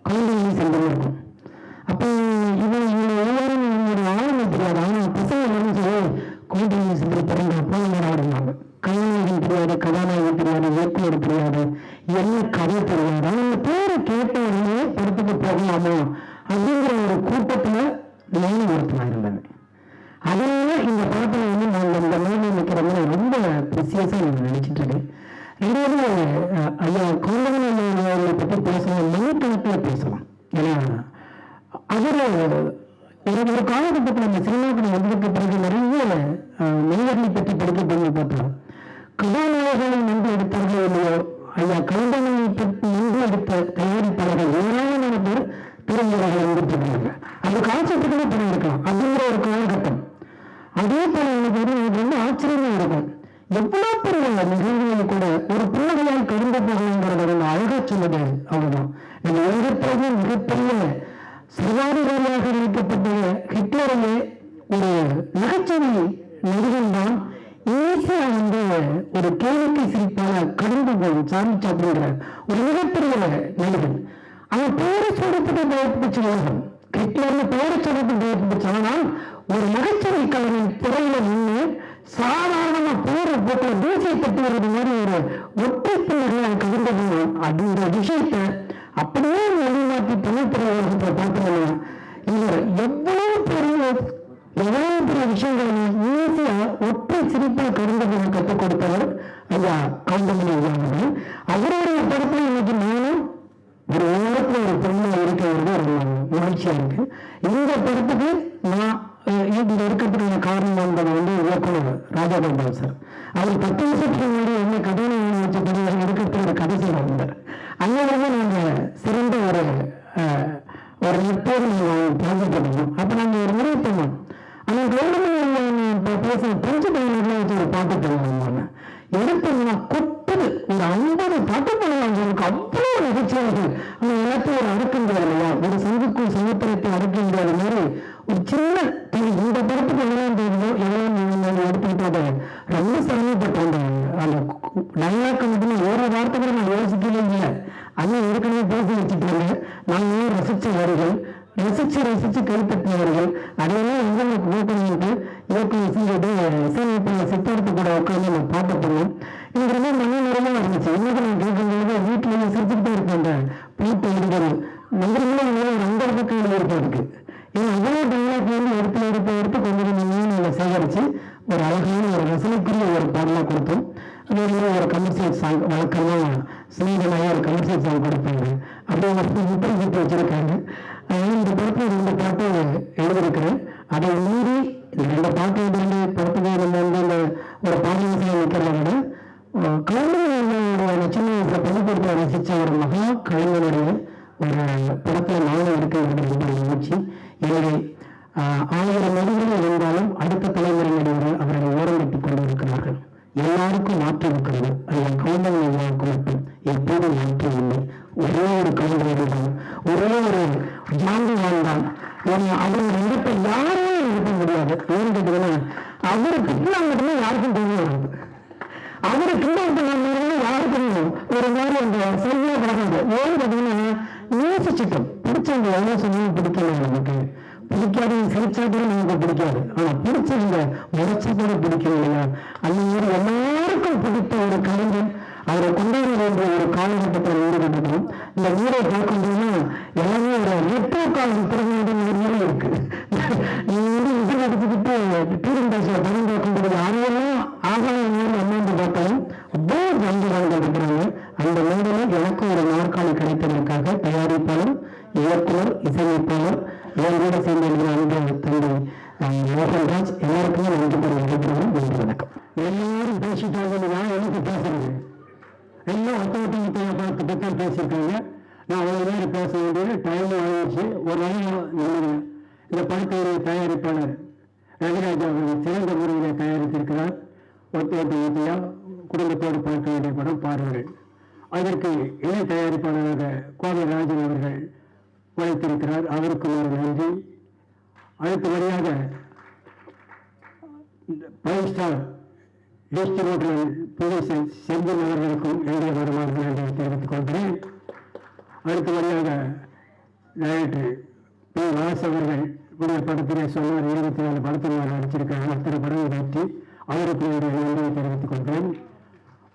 கவுண்டிங் சென்டர் இருக்கும். அப்போ எல்லாரும் ஒரு ஆளுமை தெரியாது. ஆனால் பசங்க எல்லாரும் சொல்லி கவுண்டிங் சென்டர் பிறந்த போன ஆடுவாங்க. கலைஞர்கள் தெரியாது, கதாநாயகன் தெரியாது, இயக்குனர் தெரியாது, என்ன கதை தெரியாது. அவங்க பேரை கேட்ட உடனே படத்துக்கு போகலாமா அப்படிங்கிற ஒரு கூட்டத்தில் நானும் ஒருத்தனாக இருந்தேன். அதனால இந்த படத்துல வந்து நாங்கள் இந்த மாதிரி நிற்கிறவங்க ரொம்ப ப்ரிசியஸாக நான் நினைச்சிட்டு இருக்கேன். ரெண்டாவது ஐயா கவுண்டமணி பற்றி பேசலாம், மணிக்கணக்கில் பேசலாம். ஏன்னா அதில் ஒரு காலகட்டத்தில் அந்த சினிமாக்கள் வந்ததுக்கு பிறகு நிறைய மனிதர்களை பற்றி படிக்க போய் பார்த்தா கதாநாயகனை நன்றி எடுத்தார்களோ இல்லையோ, ஐயா கவுண்டமணி பற்றி நன்றி எடுத்த தயாரிப்பாளர்கள் ஏராளமான பேர் திரைமுறைகள் வந்துட்டு அந்த காட்சியத்துக்குமே படம் இருக்கலாம் அப்படிங்கிற ஒரு காலகட்டம். அதே போல எனக்கு வந்து ஆச்சரியமா இருக்கும். எவ்வளவு பெரிய நிகழ்வுகள் கூட ஒரு பிள்ளைகளால் கடந்து போகணுங்கிறத அழகா சொல்லுது. அவ்வளவுதான். இந்த உலகத்திலேயே மிகப்பெரிய சர்வாதிகாரியாக நினைக்கப்பட்ட ஹிட்லரையே ஒரு நகைச்சுவை நடிகன் தான் ஈஸியா வந்து ஒரு கேளிக்கை சிரிப்பான கடந்து போகும் சாமி சாப்பிடுங்கிற ஒரு மிகப்பெரிய நடிகன். அவன் பேரை சொல்லப்பட்ட பயப்பிடிச்ச உலகம் ஹிட்லர்னு பேரை சொல்லப்பட்ட பயப்பிடிச்சு. ஆனால் ஒரு நகைச்சுவை கலைஞன் திரையில நின்று சாதாரணமா போற போக்கில் தேசிய தட்டி வர்றது மாதிரி ஒரு ஒற்றை பிள்ளைகளை கவிழ்ந்து போகணும் அப்படிங்கிற விஷயத்தை அப்படியே வெளிநாட்டி தமிழ் திரையுலகத்தை பார்த்தோம்னா இவர் எவ்வளவு பெரிய விஷயங்களை ஈஸியா ஒற்றை சிரிப்பாக கடந்து போக கற்றுக் கொடுத்தவர் ஐயா கவுண்டமணி ஐயா. அவருடைய படத்துல இன்னைக்கு நானும் ஒரு நேரத்தில் ஒரு பெண்ணை இருக்கிறது ஒரு மகிழ்ச்சியா இருக்கு. இந்த படத்துக்கு நான் இங்க இருக்கிறதுக்கான காரணம் என்பது வந்து இயக்குனர் ராஜகோபால் சார். அவர் 10 வருஷத்துக்கு முன்னாடி என்ன கதையை வச்சு தருவார் எடுக்கிறதுக்கு ஒரு கதை சொல்ல வந்தார். அங்கே நாங்கள் சிறந்த ஒரு நட்போடு நாங்கள் பழக்கப்பட்டோம். அப்போ நாங்கள் ஒரு முறை போனோம். ஆனால் கவர்மெண்ட் பேச பஞ்ச பயிரெலாம் வச்சு ஒரு பாட்டு பண்ணுவாங்க. எடுத்தோம்னா கொட்டுது ஒரு 50 பாட்டு பண்ணுவாங்க. எனக்கு அவ்வளோ நிகழ்ச்சியாக ஆனால் எனக்கு ஒரு அடக்கின்றது இல்லையா, ஒரு சங்குக்கும் சமுத்திரத்தை அடக்கின்றது மாதிரி ஒரு சின்ன இந்த படத்துக்கு எவ்வளோ எடுத்துக்கிட்டு ரொம்ப சிரமப்பட்டு அந்த நல்லாக்க மட்டும் ஒரு வார்த்தை கூட நான் யோசிக்கவே இல்லை. அண்ணன் ஏற்கனவே பேசி வச்சுட்டாங்க. நாங்கள் ரசித்தவர்கள், ரசித்து கைப்பற்றியவர்கள், அதையெல்லாம் எங்களுக்கு ஊக்கமிட்டு இயக்கம் செஞ்சுட்டு இசையமைப்பாளர் சித்தார்த்து கூட உட்காந்து நான் பாட்டு பண்ணோம். எனக்கு ரொம்ப மன நிறைவாக இருந்துச்சு. இன்னைக்கு நான் கேட்கும்போது வீட்டிலேயே சிரிச்சுக்கிட்டே இருக்கேன். அந்த பாட்டு எடுக்கிறது நகரங்களும் ஒரு 50 பக்கம் எழுதியிருப்பதுக்கு ஏன்னா அவ்வளோ டெவலப் எடுத்து கொஞ்சம் நாங்கள் சேகரித்து ஒரு அழகான ஒரு ரசனைக்குரிய ஒரு பாடலாக கொடுத்தோம். அதே மாதிரி ஒரு கமர்ஷியல் சாங் வழக்கமாக சிநேகனாக ஒரு கமர்ஷியல் சாங் கொடுப்பாங்க. அப்படியே ஒரு முட்டை கிட்டு வச்சுருக்காங்க. இந்த படத்தில் 2 பாட்டு எழுதியிருக்கிறேன். அதை மீறி இந்த 2 பாட்டு படத்துக்கு நம்ம இந்த ஒரு பாடலாசிரியை நிற்கிறத விட கலைஞர்களுடைய சின்ன வயசில் பள்ளிக்கூடத்தில் ரசித்த ஒரு மகா கலைஞருடைய ஒரு படத்தில் நானும் இருக்கிறது ரொம்ப நிகழ்ச்சி. எனவே 1000 நடிகர்கள் இருந்தாலும் அடுத்த தலைமுறை நடிகர்கள் அவர்களை ஓரம் கட்டிக் கொண்டு இருக்கிறார்கள். எல்லாருக்கும் மாற்று இருக்கிறது. அதில் கவுண்டர் ஐயாவுக்கு மட்டும் எப்போதும் மாற்றம் இல்லை. ஒரே ஒரு கவுண்டர் தான், ஒரே ஒரு ஜாங்கு வாழ்ந்தான். அவர் இடத்தை யாருமே இருக்க முடியாது. ஏன்னு கேட்டீங்கன்னா அவருக்கு மட்டுமே யாருக்கும் தெரியும். அவருக்கு யாருக்கும் ஒரு மாதிரி அந்த சரியா வராது. ஏன்னு கேட்டீங்கன்னா நேசிச்சுட்டோம். பிடிச்சவங்க எவ்வளோ சொன்னாலும் பிடிக்கல. நமக்கு பிடிக்காது, சிரிச்சா கூட நமக்கு பிடிக்காது. ஆனா பிடிச்சவங்க முறைச்சா கூட பிடிக்கும் இல்லையா? அந்த மாதிரி எல்லாருக்கும் பிடித்த ஒரு கலைஞன் அவரை கொண்டாட வேண்டிய ஒரு காலகட்டத்தில் ஈடுபட்டுக்கிறோம். இந்த ஊரை பார்க்கும்போதுன்னா எல்லாமே ஒரு ரெட்டோ காலம் திறமையான இருக்கு. நீங்க இதில் எடுத்துக்கிட்டு டூரிங் பேசில் படம் பார்க்கும்போது யாரையெல்லாம் ஆகாய நேரில் அம்மாந்து பார்த்தாலும் அவ்வளோ கண்டுகள் இருக்கிறாங்க. அந்த மேடையில் எனக்கும் ஒரு நாற்காலி கிடைத்ததற்காக தயாரிப்பாளர், இயக்குனர், இசையமைப்பாளர் எல்லோரோட சேர்ந்து எழுதின அன்பு தந்தை மோகன்ராஜ் எல்லாருக்குமே நன்றி தெரிவிக்கிறோம். நன்றி, வணக்கம். எல்லாரும் பேசிட்டாங்க, நான் எனக்கு பேசுறேன். எல்லாம் ஒத்தவட்டத்தை பற்றி பேசியிருக்காங்க. நான் அவ்வளோ நேரம் பேச வேண்டியது டைம் ஆகிடுச்சு. ஒரு நாள் இந்த படத்துடைய தயாரிப்பாளர் ரவிராஜா அவர்கள் சிறந்த முறையில் தயாரித்திருக்கிறார். ஒத்தவட்டத்தையா குடும்பத்தோடு பார்க்க வேண்டிய படம் பாருங்கள். அதற்கு இணை தயாரிப்பாளராக கோவை ராஜன் அவர்கள் உழைத்திருக்கிறார். அவருக்கும் ஒரு நன்றி. அடுத்தபடியாக 5 ஸ்டார் டிஸ்ட்ரிபியூட்டர் புகழ் செந்தில் அவர்களுக்கும் என்னுடைய வருமானங்கள் நன்றியை தெரிவித்துக் கொள்கிறேன். அடுத்தபடியாக டைரக்டர் பி. வாஸ் அவர்கள் படத்திலே சொன்னார் 24 படத்தில் நடிச்சிருக்காங்க. அத்தனை படங்கள் வெற்றி. அவருக்கு என்னுடைய நன்றியை தெரிவித்துக் கொள்கிறேன்.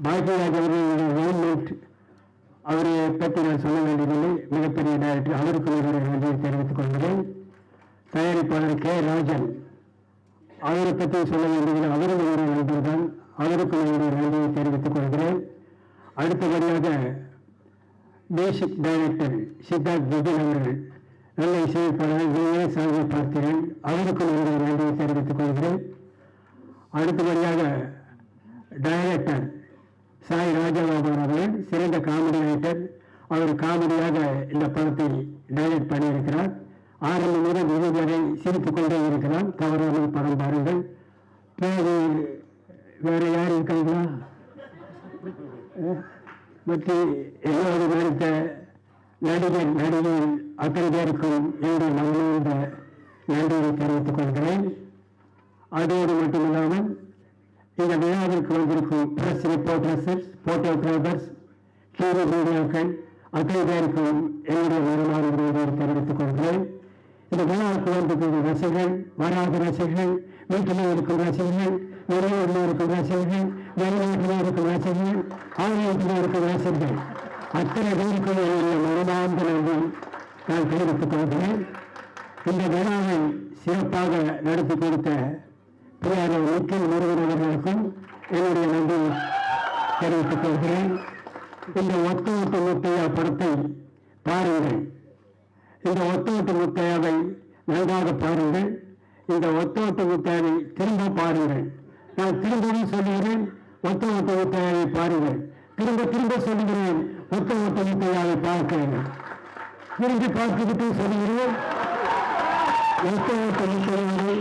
பாக்யராஜ் அவர்களுடைய கவர்மெண்ட் அவரை பற்றி நான் சொல்ல வேண்டியதில்லை, மிகப்பெரிய டைரக்டர். அவருக்கு என்னுடைய நன்றியை தெரிவித்துக் கொள்கிறேன். தயாரிப்பாளர் கே. ராஜன் அவரை பற்றி சொல்ல வேண்டியதில்லை, அவரும் என்னுடைய நண்பர் தான். அவருக்கு என்னுடைய நன்றியை தெரிவித்துக் கொள்கிறேன். அடுத்தபடியாக பேசிக் டைரக்டர் சித்தார்த் விஜயன் அவர்கள் நல்ல இசையமைப்பாளர் நீங்களே சாதனை பார்க்கிறேன். அவருக்கு என்னுடைய நன்றியை தெரிவித்துக் கொள்கிறேன். அடுத்தபடியாக டைரக்டர் சாய் ராஜகோபால் அவர்கள் சிறந்த காமெடி ரைட்டர். அவர் காமெடியாக இந்த படத்தை டைரக்ட் பண்ணியிருக்கிறார். ஆரம்பம் முதல் இறுதி வரை சிரித்துக் கொண்டே இருக்கிறார். தவறாமல் படம் பாருங்கள். வேறு யார் இருக்காங்களா? மற்ற எல்லோரும் நடித்த நடிகர் நடிகர் அத்தனை பேருக்கும் என்னுடைய மகிழ்ந்த நன்றியை தெரிவித்துக் கொள்கிறேன். அதோடு மட்டுமில்லாமல் இந்த விழாவிற்கு வந்திருக்கும் பிரஸ் ரிப்போர்ட்டர்ஸ், போட்டோகிராஃபர்ஸ், டிவி மீடியாக்கள் அத்தனை பேருக்கும் என்னுடைய வருமானங்களை தெரிவித்துக் கொள்கிறேன். இந்த விழாவுக்கு வந்திருக்கிற ரசிகர்கள், வராத ரசிகர்கள், வீட்டிலே இருக்கும் ரசிகர்கள், வெளியூரில் இருக்கும் ரசிகர்கள், வெளிநாட்டிலே இருக்கும் ரசிகர்கள், ஆலயத்திலே இருக்கும் ரசிகர்கள் அத்தனை பேருக்கும் என்னுடைய மனமார்ந்த நன்றி நான் தெரிவித்துக் கொள்கிறேன். இந்த விழாவை சிறப்பாக நடத்தி கொடுத்த பிரியார் நிக்கில் முருகன் அவர்களுக்கும் என்னுடைய நன்றி தெரிவித்துக் கொள்கிறேன். இந்த ஒத்தோட்டு முத்தையா படத்தை பாருங்கள். இந்த ஒத்தோட்டு முத்தையாவை நன்றாக பாருங்கள். இந்த ஒத்தோட்டு முத்தையாவை திரும்ப பாருங்கள். நான் திரும்பவும் சொல்லுகிறேன், ஒத்த ஒத்த முத்தையாவை பாருங்கள். திரும்ப திரும்ப சொல்லுகிறேன், ஒத்த ஒத்த முத்தையாவை பார்க்கிறேன். திரும்பி பார்த்துக்கிட்டு சொல்லுகிறேன், ஒத்த ஒத்த முத்தையாவை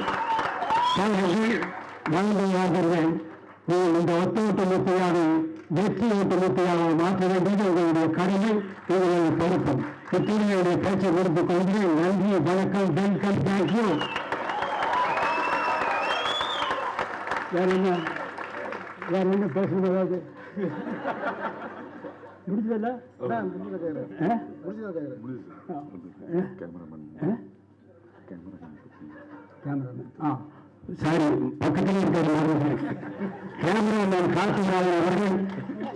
பாருங்கள். வாழ்ந்தார்கள். நீங்கள் இந்த ஒத்த ஒத்த முத்தையாவை வெற்றி ஒத்த முத்தையாவை மாற்ற வேண்டியது உங்களுடைய கடமை, உங்களுடைய பொறுப்பு. இத்துறையுடைய பேச்சை கொடுத்துக் கொள்கிறேன். நன்றி, வணக்கம், வெல்கம், தேங்க்யூ. வேற என்ன பேசணும்? ஏதாவது முடிஞ்சதில்ல? சாரி, பக்கத்தில் இருக்கிற கேமராமேன் காட்டுகிறார்கள் அவர்கள்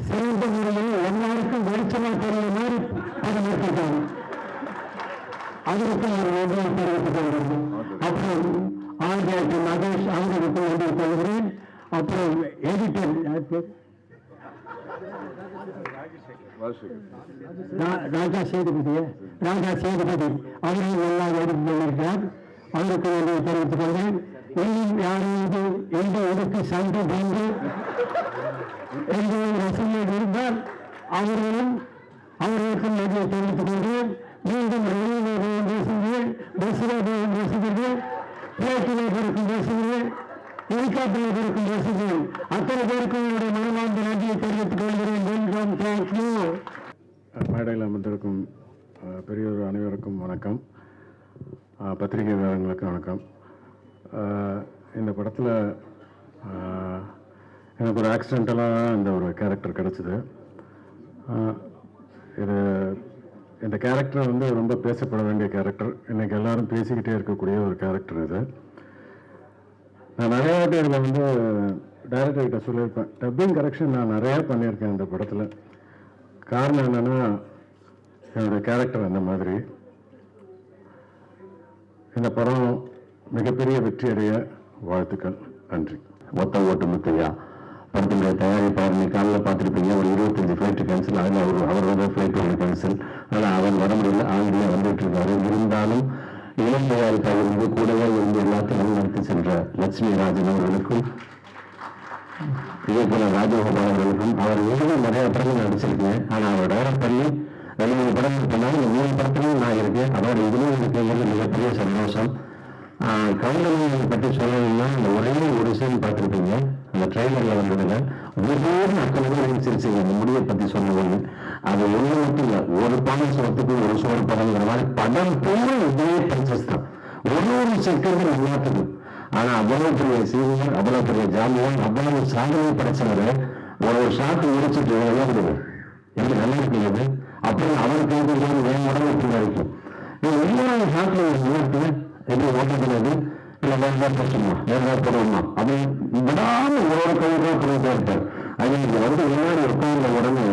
சிறந்த முறையில் எல்லாருக்கும் வெளிச்சமாக தெரிகிற மாதிரி படம் எடுத்துட்டாங்க. அதற்கு ஒரு நன்றியை தெரிவித்துக் கொள்கிறேன். அப்புறம் ஆர்ஜேக்கு மகேஷ் அவர்களுக்கு நன்றி கொள்கிறேன். அப்புறம் எடிட்டர் யார் பேர்? ராஜா சேதுபதி அவர்கள் நல்லா எடிட் பண்ணியிருக்கிறார். அவருக்கு நன்றியை தெரிவித்துக் கொள்கிறேன். இன்னும் யாராவது எந்த இடத்து சண்டை வந்து எந்த ரசிகர்கள் இருந்தால் அவர்களுக்கும் நன்றியை தெரிவித்துக் கொள்கிறேன். மீண்டும் ரயில்வே ரசிகர்கள், பஸ்ஸில் ரசிகர்கள், பிளேட்டில் இருக்கும் ரசிகர்கள், ஹெலிகாப்டரில் இருக்கும் ரசிகர்கள், அத்தனை பேருக்கும் என்னுடைய மனமார்ந்த நன்றியை தெரிவித்துக் கொள்கிறேன். Welcome, thank you. மேடையில் அமர்ந்திருக்கும் பெரியோர் அனைவருக்கும் வணக்கம். பத்திரிகையாளர்களுக்கு வணக்கம். இந்த படத்தில் எனக்கு ஒரு ஆக்சிடென்டலாக இந்த ஒரு கேரக்டர் கிடச்சிது. இந்த கேரக்டர் வந்து ரொம்ப பேசப்பட வேண்டிய கேரக்டர். இன்றைக்கி எல்லாரும் பேசிக்கிட்டே இருக்கக்கூடிய ஒரு கேரக்டர் இது. நான் நிறைய வாட்டி இதில் வந்து டைரக்டர்கிட்ட சொல்லியிருப்பேன், டப்பிங் கரெக்ஷன் நான் நிறையா பண்ணியிருக்கேன் இந்த படத்தில். காரணம் என்னென்னா, என்னுடைய கேரக்டர் அந்த மாதிரி. இந்த படம் மிகப்பெரிய வெற்றி அடைய வாழ்த்துக்கள். நன்றி. ஒத்த ஓட்டு முத்தையா படத்தினுடைய தயாரிப்பாளர் நீ காலையில் பார்த்துருப்பீங்க. ஒரு 25 ஃப்ளைட்டு கேன்சல், அதில் அவரோட ஃப்ளைட் ஒன்று கேன்சல். ஆனால் அவர் வர முடியல, ஆங்கிலேயே வந்துட்டு இருக்காரு. இருந்தாலும் இளம் தயாரிப்பாக இருந்து கூடவே இருந்து எல்லாத்தையும் நடத்தி சென்ற லட்சுமி ராஜன் அவர்களுக்கும், இதே போல ராஜகோபால் அவர்களுக்கும், அவர் எதுவும் நிறைய படங்கள் நடிச்சிருக்கேன். ஆனால் அவர் டைரக்ட் பண்ணி 2-3 படங்கள் பண்ணாலும் இந்த 3 படத்துலையும் நான் இருக்கேன். அதோட இதுவும் எனக்கு மிகப்பெரிய சந்தோஷம். கவுண்டமணி பற்றி சொல்லணும்னா, இந்த ஒரே ஒரு சீன் பார்த்துருப்பீங்க, அந்த ட்ரெய்லரில் வந்ததுல ஒவ்வொரு அத்தனை சிரிச்சிங்க அந்த முடிவை பற்றி சொல்லுவாங்க. அது ஒன்று மட்டும் இல்லை, ஒரு பாடம் சோத்துக்கு ஒரு சோறு படங்கிற மாதிரி படம் பூரா இதே பர்ச்சஸ் தான். ஒரு செகண்ட் நல்லாத்துக்கு. ஆனா அவ்வளவு பெரிய சீனியர், அவ்வளவு பெரிய ஜாமியன், அவ்வளவு சாதனை படைச்சவர் ஒரு ஷாட் முடிச்சுட்டு எழுதுது எனக்கு நல்லா இருக்குது. அப்புறம் அவர் கேட்கறது என் உடம்பு வரைக்கும் எல்லா ஷாட்ல நிறுத்து எப்படி ஓட்டுறது, இல்லை வேறு பிரச்சனைமா வேறு போடுவோமா அப்படின்னு விடாம ஒரு கவுண்டரா பண்ணிட்டே இருப்பார். அது நீங்க வந்து முன்னாடி உட்கார்ந்த உடனே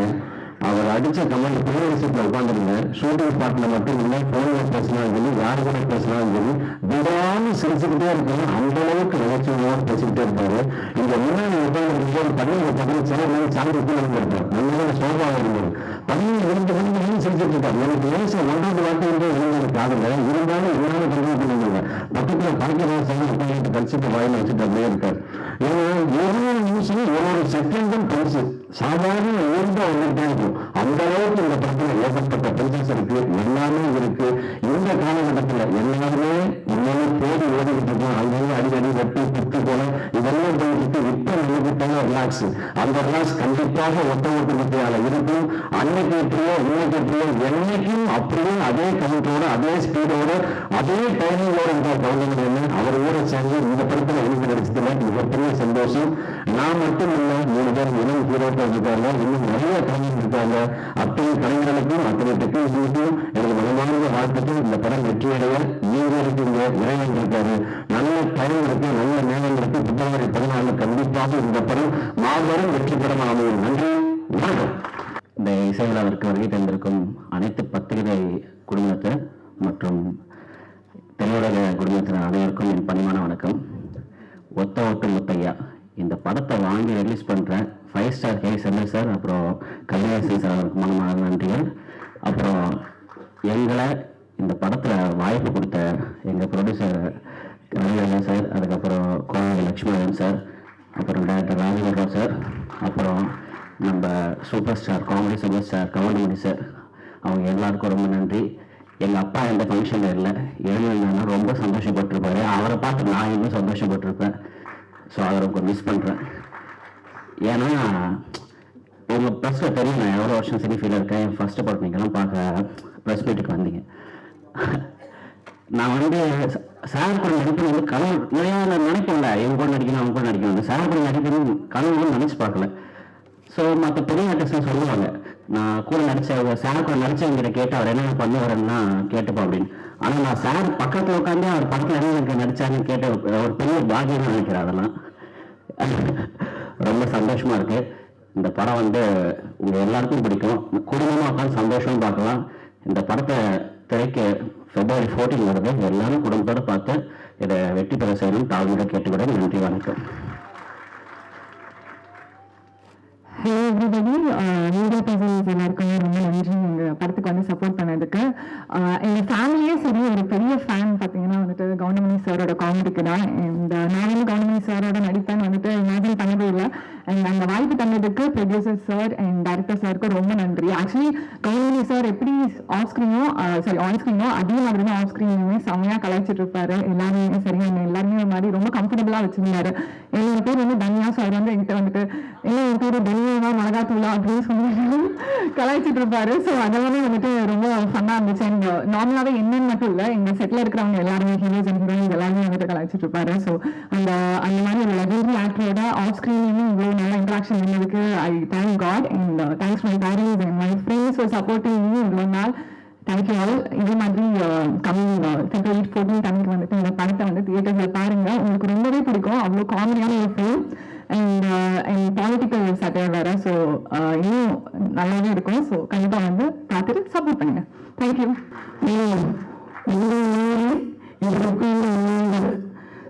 அவர் அடிச்ச கமெண்ட் பின்னாடி சீட்ல உட்காந்துருங்க. ஷூட்டிங் ஸ்பாட்ல மட்டும் இல்லை, போன்ல பேசினாலும் சரி, யாரு கூட பேசினாலும் சரி, விடாம சிரிச்சுக்கிட்டே இருக்கணும். அந்த அளவுக்கு நிகழ்ச்சியோட பேசிக்கிட்டே இருப்பாரு. இந்த முன்னாடி உட்கார்ந்து ஒரு 15 சேனல் சாமி இருப்பார். நல்ல சோபாக இருந்தாரு. 15 சிரிச்சுட்டு இருக்காரு. எனக்கு வயசு 1 வார்த்தை இருந்தது காதல. இருந்தாலும் எல்லாரும் பண்ணிங்க பக்கத்துல காய்கறி சேர்ந்து கழிச்சுட்டு வாயில வச்சுட்டு அப்படியே இருக்காரு. ஏன்னா ஒரு நிமிஷம் ஒரு செகண்டும் பரிசு சாதாரண ஊர்ந்து வந்துட்டே இருக்கும். அந்த அளவுக்கு இந்த படத்துல ஏகப்பட்ட பிரின்சஸ் இருக்கு, எல்லாமே இருக்கு. இந்த காலகட்டத்தில் எல்லாருமே இன்னொரு தேடி ஓடிக்கிட்டு இருக்கோம். அங்கேயும் அடிக்கடி வெட்டி குத்து போல இதெல்லாம் போயிட்டு இப்ப நினைக்கிட்டாங்க ரிலாக்ஸ். அந்த ரிலாக்ஸ் கண்டிப்பாக ஒட்ட முத்தையால இருக்கும். அன்னைக்கு எப்படியோ இன்னைக்கு எப்படியோ என்னைக்கும் அப்படியே அதே கவுண்டரோட அதே ஸ்பீடோட அதே டைமிங்கோட இருக்கிற கவுண்டர் அவர் ஊரை சேர்ந்து இந்த படத்துல எழுதி நடிச்சதுல மிகப்பெரிய சந்தோஷம். நான் மட்டும் இல்லை, 3 பேர் இளம் ஹீரோக்கள் இருக்காங்க, இன்னும் நிறைய கலைஞர்கள் இருக்காங்க. அத்தனை கலைஞர்களுக்கும் அத்தனை டெக்னீஷியனுக்கும் எனக்கு மனமார்ந்த வாழ்த்துக்கள். இந்த படம் வெற்றியடைய நீங்க இருக்கீங்க, இறைவன் இருக்காரு. நல்ல டைம் இருக்கு, நல்ல நேரம் இருக்கு. பிப்ரவரி 14 கண்டிப்பாக இந்த படம் மாபெரும் வெற்றி படம் அமையும். நன்றி, வணக்கம். இந்த இசை விழாவிற்கு வருகை தந்திருக்கும் அனைத்து பத்திரிகை குடும்பத்தினர் மற்றும் திரையுலக குடும்பத்தினர் அனைவருக்கும் என் பணிவான வணக்கம். ஒத்த ஓட்டு முத்தையா இந்த படத்தை வாங்கி ரிலீஸ் பண்ற 5 ஸ்டார் கே செல்ல சார், அப்புறம் கல்யாணி சார் அவருக்கு மனமான நன்றிகள். அப்புறம் எங்களை இந்த படத்துல வாய்ப்பு கொடுத்த எங்க ப்ரொடியூசர் ரவிராஜன் சார், அதுக்கப்புறம் கோவை லட்சுமணன் சார், அப்புறம் டைரக்டர் ராஜகோபால் சார், அப்புறம் நம்ம super star, comedy super star Goundamani sir, அவங்க எல்லாருக்கும் ரொம்ப நன்றி. எங்கள் அப்பா எந்த ஃபங்க்ஷனில் இல்லை, எழுதினா ரொம்ப சந்தோஷப்பட்டிருப்பாரு. அவரை பார்த்து நான் இன்னும் சந்தோஷப்பட்டிருப்பேன். ஸோ அதை ரொம்ப மிஸ் பண்ணுறேன். ஏன்னா உங்கள் ப்ரெஸ்ஸில் தெரியும் நான் எவ்வளோ வருஷம் சினி ஃபீல்டில் இருக்கேன். என் ஃபஸ்ட்டு படம் நீங்கள்லாம் பார்க்க ப்ரெஸ் மீட்டுக்கு வந்தீங்க. நான் வந்து சார் கூட நடிப்பு வந்து கனவு நிறையா நினைக்கல, இவங்க கூட நடிக்கணும் அவங்க கூட நடிக்கணும். சார் கூட நடிக்கணும் கனவு நினச்சி பார்க்கல. ஸோ மற்ற பெரிய ஆர்டிஸ்ட் சொல்லுவாங்க, நான் கூட நடிச்ச சார் கூட நடிச்சவங்கிட்ட கேட்டு அவர் என்ன பண்ணுவாருன்னா கேட்டுப்பா அப்படின்னு. ஆனால் நான் சார் பக்கத்தில் உட்காந்து அவர் பக்கத்தில் என்ன நடிச்சாருன்னு கேட்ட ஒரு பெரிய பாக்கியம் நினைக்கிறேன். அதெல்லாம் ரொம்ப சந்தோஷமா இருக்கு. இந்த படம் வந்து உங்க எல்லாருக்கும் பிடிக்கும். குடும்பமாக உட்காந்து சந்தோஷமா பார்க்கலாம். இந்த படத்தை திரைக்கு February 14 வருது. எல்லாரும் குடும்பத்தோடு பார்த்து இதை வெற்றி பெற செய்யணும் தாழ்மையோட கேட்டுக்கூட. நன்றி, வணக்கம். ஹலோ எவ்ரிபடி, மீடியா பர்சன்ஸ் எல்லாருக்கும் ரொம்ப நன்றி எங்கள் படத்துக்கு வந்து சப்போர்ட் பண்ணதுக்கு. எங்கள் ஃபேமிலியே சரி ஒரு பெரிய ஃபேன் பார்த்தீங்கன்னா வந்துட்டு கவுண்டமணி சாரோட காமெடிக்கு தான். இந்த நான் வந்து கவுண்டமணி சாரோட நடிப்பேன்னு வந்துட்டு இமேஜின் பண்ணவே இல்லை. அண்ட் அந்த வாய்ப்பு தந்ததுக்கு ப்ரொடியூசர் சார் அண்ட் டைரக்டர் சாருக்கு ரொம்ப நன்றி. ஆக்சுவலி கவுண்டமணி சார் எப்படி ஆன் ஸ்க்ரீனோ அதே மாதிரி தான் ஆஃப் ஸ்க்ரீனுமே செம்மையாக கலாய்ச்சிட்டு இருப்பாரு. எல்லாருமே சரி, எல்லாருமே ஒரு மாதிரி ரொம்ப கம்ஃபர்டபுளாக வச்சிருந்தாரு. என்னோட பேர் வந்து தனியா. ஸோ அவர் வந்து என்கிட்ட வந்துட்டு என் பேர் தனியா மிளகாத்தூளா அப்படின்னு சொல்லி கலாய்ச்சிட்டு இருப்பாரு. ஸோ அதெல்லாமே வந்துட்டு ரொம்ப ஃபன்னாக இருந்துச்சு. அண்ட் நார்மலாகவே என்னன்னு மட்டும் இல்லை, எங்கள் செட்டில் இருக்கிறவங்க எல்லாருமே ஹீரோஸ் அண்ட் ஹீரோயின்ஸ் எல்லாருமே வந்துட்டு கலாய்ச்சிட்டு இருப்பாரு. ஸோ அந்த மாதிரி ஒரு லெஜெண்டரி ஆக்டரோட ஆஃப் ஸ்க்ரீன்லையும் இவ்வளோ நல்ல இன்ட்ராக்ஷன் இருந்ததுக்கு I thank God. And thanks my parents and my friends for supporting me இவ்வளோ நாள். Thank you all. இதே மாதிரி கம்மிங் February 14 அன்னைக்கு வந்துட்டு இந்த படத்தை வந்து தியேட்டர்ஸில் பாருங்க. உங்களுக்கு ரொம்பவே பிடிக்கும். அவ்வளோ காமெடியான ஒரு ஃபிலிம் அண்ட் பாலிட்டிக்கல் சட்டையர் வேற. ஸோ இன்னும் நல்லாவே இருக்கும். ஸோ கண்டிப்பாக வந்து பார்த்துட்டு சப்போர்ட் பண்ணுங்க. தேங்க்யூ.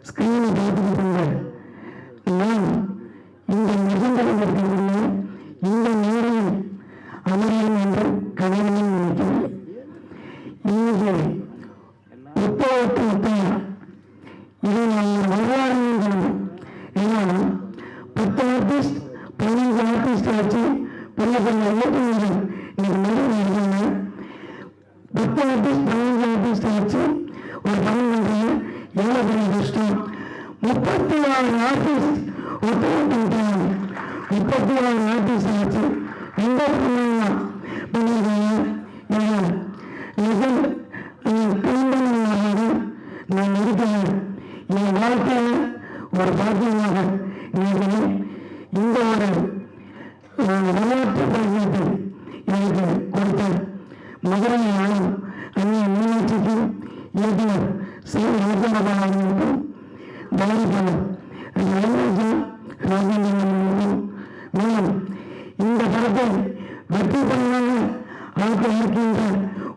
ஸ்கிரீனை பார்த்துக்கிட்டாங்க. நான் இந்த நிகழ்ந்தது இந்த நேரம் அமரியம் என்று கவனம் நினைக்கிறேன். இங்கே முப்பத்து முத்தையா இதை நான் வரலாறு. ஏன்னா 10 ஆர்டிஸ்ட் 15 ஆர்டிஸ்ட் வச்சு பெரிய பெரிய இயக்குநர்கள் இன்னைக்கு மனிதன் 10 ஆர்டிஸ்ட் 15 ஆர்டிஸ்ட் வச்சு ஒரு படம் பண்றீங்க. எவ்வளோ பெரிய கஷ்டம். 36 ஆர்டிஸ்ட் ஒத்துழைப்பு 36 ஆர்டிஸ்ட் வச்சு எந்த பண்ணிருக்கீங்க. நான் இருக்கிறேன். என் வாழ்க்கையில ஒரு பாக்கியமாக இந்த ஒரு விளையாட்டு பயிற்சி எனக்கு கொடுத்த மதுரை ஆளும் அந்நிய மீனாட்சிக்கு இயக்குனர் ராஜகோபாலனுக்கும் தயாரிப்பாளர் ராஜேந்திரன் மேலும் இந்த படத்தை வெற்றி பண்ணாங்க ஆக்க இருக்கின்ற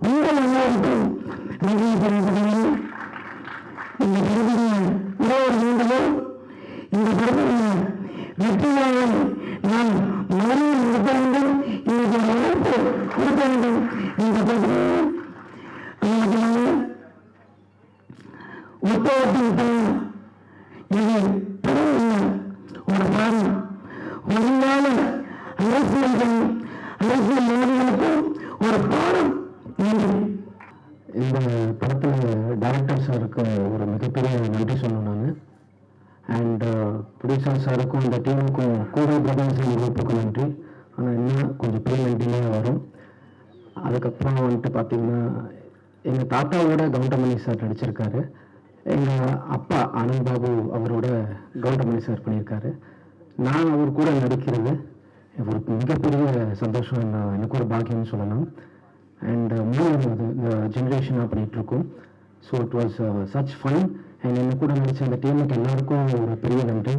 உங்கள் எல்லோருக்கும் நன்றி தெரிவிக்கிறேன். இந்த படத்தின் 23 இந்த படத்தின் வெற்றியாக நான் மறுபடியும் நடத்த வேண்டும். இன்னைக்கு வாய்ப்பு கொடுக்க வேண்டும். இந்த படத்தில் ஒத்துழைப்பு இது படம் ஒரு பாடம். ஒரு நாள் அரசியல் மாநிலங்களுக்கும் ஒரு பாடம். இந்த படத்தில் டைரக்டர் சாருக்கு ஒரு மிகப்பெரிய நன்றி சொல்லணும் நான். அண்ட் ப்ரொடியூசர் சாருக்கும் இந்த டீமுக்கும் கூட பிரதர்ஸ் குரூப்புக்கும் நன்றி. ஆனால் இன்னும் கொஞ்சம் பெரிய டிலே வரும். அதுக்கப்புறம் வந்துட்டு பார்த்தீங்கன்னா எங்கள் தாத்தாவோட கவுண்டமணி சார் நடிச்சிருக்காரு. எங்கள் அப்பா ஆனந்த் பாபு அவரோட கவுண்டமணி சார் பண்ணியிருக்காரு. நான் அவர் கூட நடிக்கிறது ஒரு மிகப்பெரிய சந்தோஷம், எனக்கு ஒரு பாக்கியம்னு சொல்லலாம். அண்ட் மூணாவது இந்த ஜென்ரேஷனாக பண்ணிகிட்ருக்கோம். So it was such fun. And என்ன கூட நடிச்ச அந்த டீமுக்கு எல்லாருக்கும் ஒரு பெரிய நன்றி.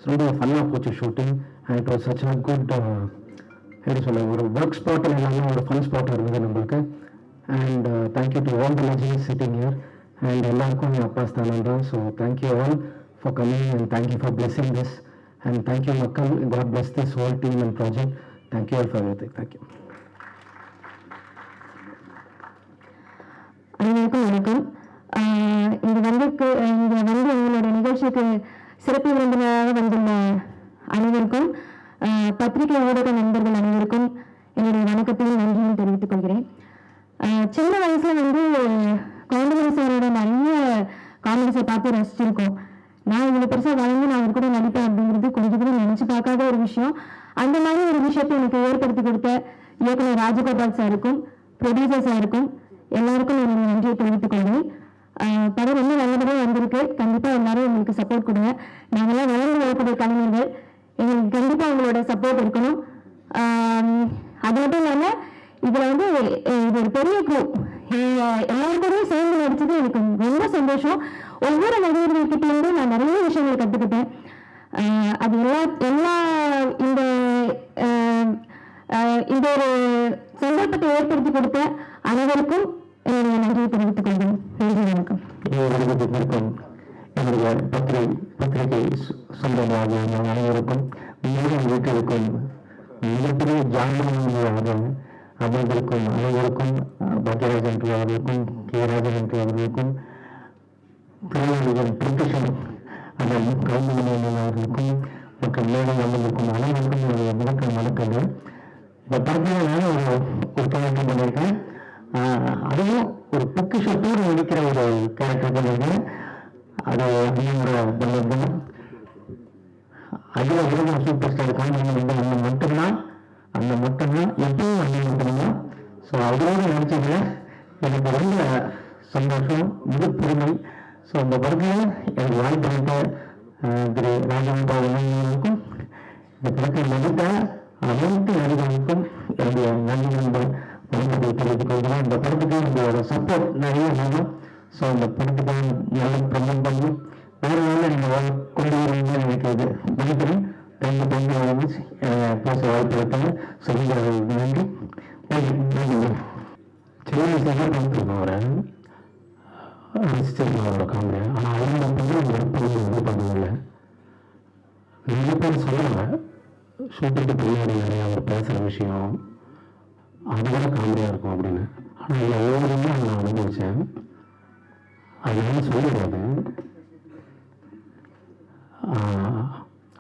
ரொம்ப ஃபன்னாக போச்சு shooting. And it was such a good எப்படி சொல்ல ஒரு ஒர்க் ஸ்பாட்டில் எல்லாமே ஒரு ஃபன் ஸ்பாட்டாக இருந்தது நம்மளுக்கு. And thank you to all the legends sitting here. And எல்லாருக்கும் என் அப்பா ஸ்தானம் தான். So thank you all for coming and thank you for blessing this. And thank you மக்கள். God bless this whole team and project. Thank you all for everything. Thank you. அனைவருக்கும் வணக்கம். இங்கே வந்து எங்களோட நிகழ்ச்சிக்கு சிறப்பு விருந்தினராக வந்துள்ள அனைவருக்கும், பத்திரிகை ஊடக நண்பர்கள் அனைவருக்கும் என்னுடைய வணக்கத்தையும் நன்றியும் தெரிவித்துக் கொள்கிறேன். சின்ன வயசுல கவுண்டமணி சாரோட நிறைய காமெடிஸை பார்த்து ரசிச்சிருக்கோம். நான் இவ்வளவு பெருசா வளர்ந்து நான் அவர் கூட நடிப்பேன் அப்படிங்கிறது கொஞ்சம் கூட நினைச்சு பார்க்காத ஒரு விஷயம். அந்த மாதிரி ஒரு விஷயத்தை எனக்கு ஏற்படுத்தி கொடுத்த இயக்குனர் ராஜகோபால் சாருக்கும் ப்ரொடியூசர் சாருக்கும் எல்லாருக்கும் என்னுடைய நன்றியை தெரிவித்துக் கொள்கிறேன். படம் ரொம்ப நல்லபடியாக வந்திருக்கு. கண்டிப்பா எல்லாரும் எங்களுக்கு சப்போர்ட் கொடுங்க. நாங்கெல்லாம் வளர்ந்து வரக்கூடிய கலைஞர்கள், எங்களுக்கு கண்டிப்பா உங்களோட சப்போர்ட் இருக்கணும். அது மட்டும் இல்லாம இதுல இது ஒரு பெரிய குரூப், எல்லாருக்கூடயும் சேர்ந்து நடிச்சது எனக்கு ரொம்ப சந்தோஷம். ஒவ்வொரு நடிகர்கள்கிட்ட இருந்து நான் நிறைய விஷயங்களை கற்றுக்கிட்டேன். அது எல்லா இந்த ஒரு சந்தர்ப்பத்தை ஏற்படுத்தி கொடுத்த அனைவருக்கும் என்னுடைய நன்றியை தெரிவித்துக் கொள்கிறேன். நன்றி, வணக்கம். என்னுடைய பத்திரிகை சொந்தமாக அனைவருக்கும் வீட்டிற்கும் மிகப்பெரிய ஜாமீனாக அவர்களுக்கும் அனைவருக்கும் பாக்கியராஜன் அவர்களுக்கும் கே.ராஜன் அவர்களுக்கும் ப்ரொஃபஷன் அதன் கவுண்டமணி அவர்களுக்கும் மற்றும் மேலும் அமர்ந்திருக்கும் அனைவருக்கும் வணக்கங்கள். இந்த படத்தில் நான் ஒரு கேரக்டர் பண்ணியிருக்கேன். அதுவும் ஒரு பொக்கிஷத்தோடு நடிக்கிற ஒரு கேரக்டர் பண்ணியிருக்கேன். அது அண்ணனோட பந்தம். அகில உலக சூப்பர் ஸ்டார் கவுண்டமணி அந்த மட்டும்தான் எப்பவும் அண்ணன் மட்டும்தான். ஸோ அவரோடு நடிச்சதுல எனக்கு ரொம்ப சந்தோஷம், மிக பெருமை. ஸோ அந்த படத்தில் எனக்கு வாய்ப்பு திரு ராஜகோபாலுக்கும் இந்த படத்தில் நடித்த அனைத்து நடிகர்களுக்கும் என்னுடைய நன்றி வணக்கத்தை தெரிவித்துக் கொள்கிறேன். இந்த படத்துக்கு உங்களோட சப்போர்ட் நிறைய வேணும். ஸோ அந்த படத்துக்கு நல்ல ப்ரமோட் பண்ணி வேறு வேலை நீங்கள் கொண்டு வருவீங்கன்னு நினைக்கிறது நினைக்கிறேன். பேச வாய்ப்பு இருக்காங்க. சொல்லுங்க, நன்றி. சின்ன வயசுல பார்த்துருக்கோம் அவரை, ரசிச்சிருக்கோம் அவரோட காமெடியை. ஆனால் அவங்க வந்து பண்ணதில்லை. நிறைய பேர் சொல்லுவாங்க ஷூட்டிங்க்கு பின்னாடி நிறைய அவர் பேசுகிற விஷயம் அதுவரை காமெடியாக இருக்கும் அப்படின்னு. ஆனால் இதில் ஒவ்வொருமே நான் அனுபவித்தேன். அதனால சொல்லிடாது.